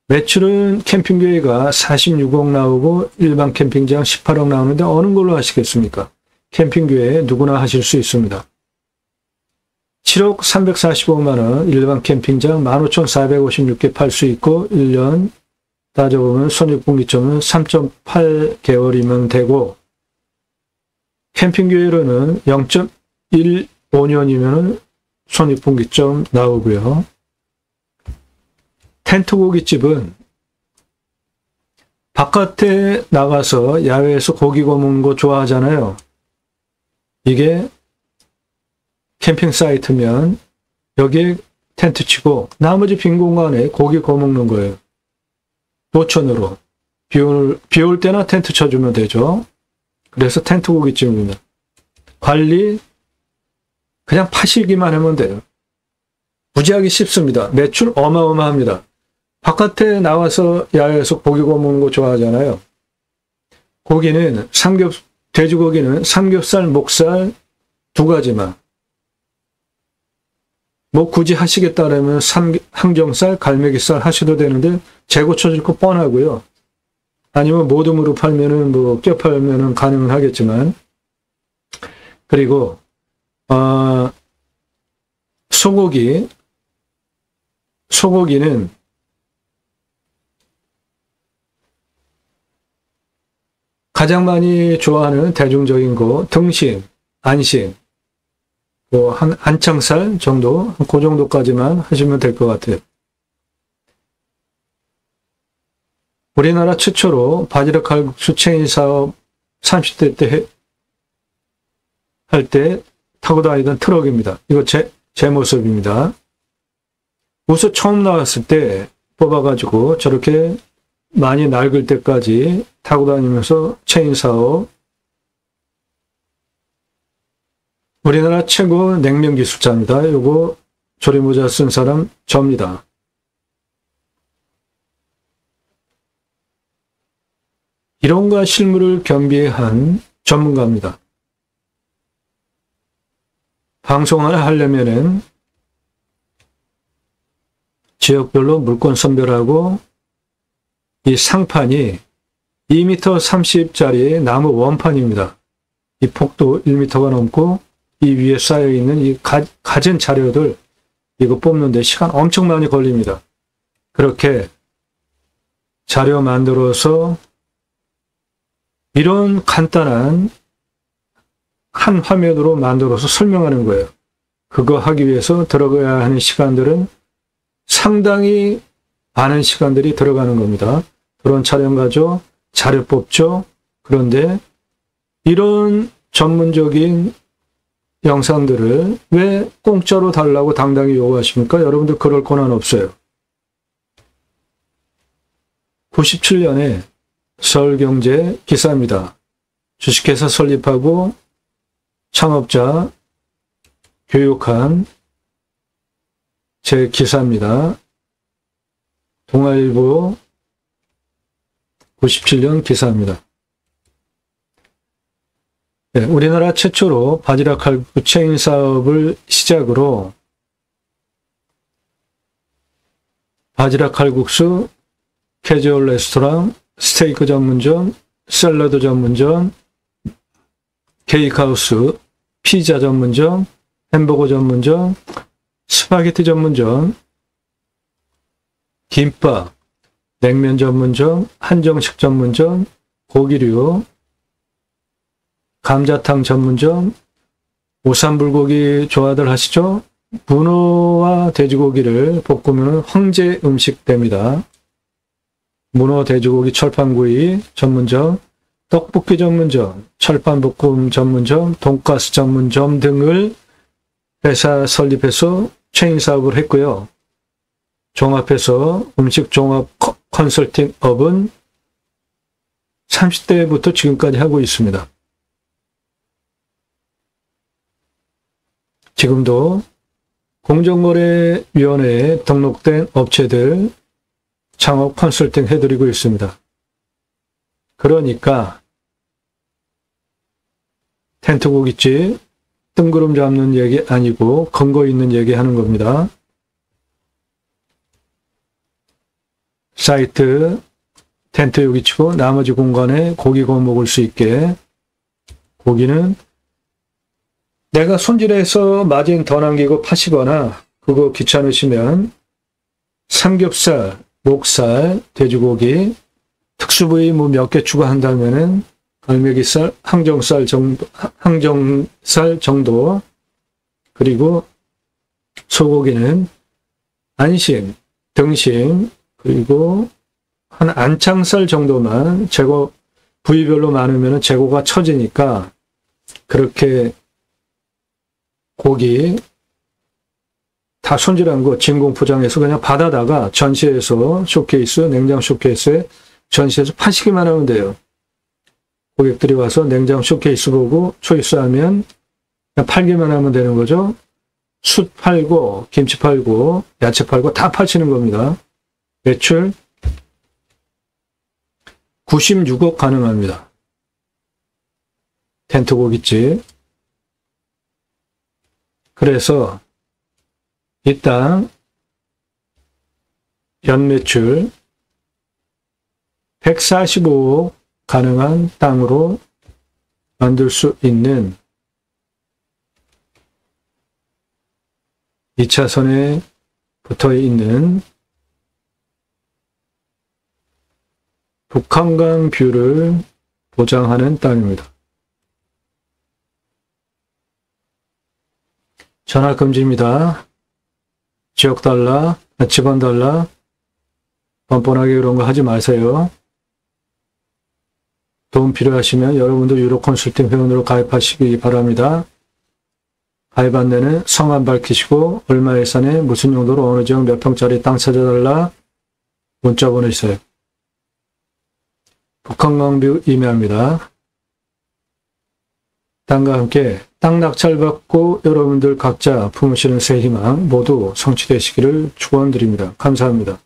매출은 캠핑교회가 46억 나오고 일반 캠핑장 18억 나오는데 어느 걸로 하시겠습니까? 캠핑교회 누구나 하실 수 있습니다. 7억 345만 원 일반 캠핑장 15,456개 팔 수 있고 1년 따져보면 손익분기점은 3.8개월이면 되고 캠핑교회로는 0.15년이면 손익분기점 나오고요. 텐트 고깃집은 바깥에 나가서 야외에서 고기 구워 먹는 거 좋아하잖아요. 이게 캠핑 사이트면 여기에 텐트 치고 나머지 빈 공간에 고기 구워 먹는 거예요. 노천으로. 비 올 때나 텐트 쳐주면 되죠. 그래서 텐트 고깃집입니다. 관리 그냥 파시기만 하면 돼요. 무지하게 쉽습니다. 매출 어마어마합니다. 바깥에 나와서 야외에서 고기 구워 먹는 거 좋아하잖아요. 고기는 돼지고기는 삼겹살, 목살 두 가지만. 뭐 굳이 하시겠다면 항정살, 갈매기살 하셔도 되는데 재고 쳐줄 거 뻔하고요. 아니면 모듬으로 팔면은 뭐 껴 팔면은 가능은 하겠지만 그리고 소고기는 가장 많이 좋아하는 대중적인 거 등심, 안심, 뭐 한창살 정도, 그 정도까지만 하시면 될 것 같아요. 우리나라 최초로 바지락 칼국수 체인 사업 30대 때 할 때 타고 다니던 트럭입니다. 이거 제 모습입니다. 우수 처음 나왔을 때 뽑아가지고 저렇게 많이 낡을 때까지 타고 다니면서 체인 사업. 우리나라 최고 냉면 기술자입니다. 요거 조리모자 쓴 사람 접니다. 이론과 실물을 겸비한 전문가입니다. 방송 하나 하려면은 지역별로 물건 선별하고 이 상판이 2m 30짜리 나무 원판입니다. 이 폭도 1m가 넘고 이 위에 쌓여있는 이 가진 자료들 이거 뽑는데 시간 엄청 많이 걸립니다. 그렇게 자료 만들어서 이런 간단한 한 화면으로 만들어서 설명하는 거예요. 그거 하기 위해서 들어가야 하는 시간들은 상당히 많은 시간들이 들어가는 겁니다. 드론 촬영 가죠. 자료 뽑죠. 그런데 이런 전문적인 영상들을 왜 공짜로 달라고 당당히 요구하십니까? 여러분들 그럴 권한 없어요. 97년에 서울경제 기사입니다. 주식회사 설립하고 창업자 교육한 제 기사입니다. 동아일보 97년 기사입니다. 네, 우리나라 최초로 바지락 칼국수 체인 사업을 시작으로 바지락 칼국수, 캐주얼 레스토랑, 스테이크 전문점, 샐러드 전문점, 케이크하우스, 피자 전문점, 햄버거 전문점, 스파게티 전문점, 김밥, 냉면 전문점, 한정식 전문점, 고기류, 감자탕 전문점, 오삼불고기 좋아들 하시죠? 문어와 돼지고기를 볶으면 황제 음식 됩니다. 문어, 돼지고기, 철판구이 전문점, 떡볶이 전문점, 철판볶음 전문점, 돈가스 전문점 등을 회사 설립해서 체인 사업을 했고요. 종합해서 음식 종합 컨설팅업은 30대부터 지금까지 하고 있습니다. 지금도 공정거래위원회에 등록된 업체들 창업 컨설팅 해드리고 있습니다. 그러니까 텐트 고깃집 뜬구름 잡는 얘기 아니고 근거 있는 얘기 하는 겁니다. 사이트 텐트 여기 치고 나머지 공간에 고기 구워 먹을 수 있게 고기는 내가 손질해서 마진 더 남기고 파시거나 그거 귀찮으시면 삼겹살, 목살, 돼지고기, 특수부위 뭐 몇 개 추가한다면은 갈매기살, 항정살 정도, 그리고 소고기는 안심, 등심, 그리고 한 안창살 정도만 재고, 부위별로 많으면 재고가 처지니까 그렇게 고기 다 손질한 거 진공 포장해서 그냥 받아다가 전시해서 쇼케이스, 냉장 쇼케이스에 전시해서 파시기만 하면 돼요. 고객들이 와서 냉장 쇼케이스 보고 초이스하면 그냥 팔기만 하면 되는 거죠. 숯 팔고 김치 팔고 야채 팔고 다 파시는 겁니다. 매출 96억 가능합니다. 텐트 고깃집. 그래서 이 땅 연매출 145억 가능한 땅으로 만들 수 있는 2차선에 붙어 있는 북한강 뷰를 보장하는 땅입니다. 전화 금지입니다. 지역 달라, 집안 달라, 뻔뻔하게 그런 거 하지 마세요. 도움 필요하시면 여러분도 유로 컨설팅 회원으로 가입하시기 바랍니다. 가입 안내는 성함 밝히시고 얼마 예산에 무슨 용도로 어느 지역 몇 평짜리 땅 찾아달라 문자 보내주세요. 북한강뷰 임야입니다. 땅과 함께 땅 낙찰받고 여러분들 각자 품으시는 새 희망 모두 성취되시기를 축원드립니다. 감사합니다.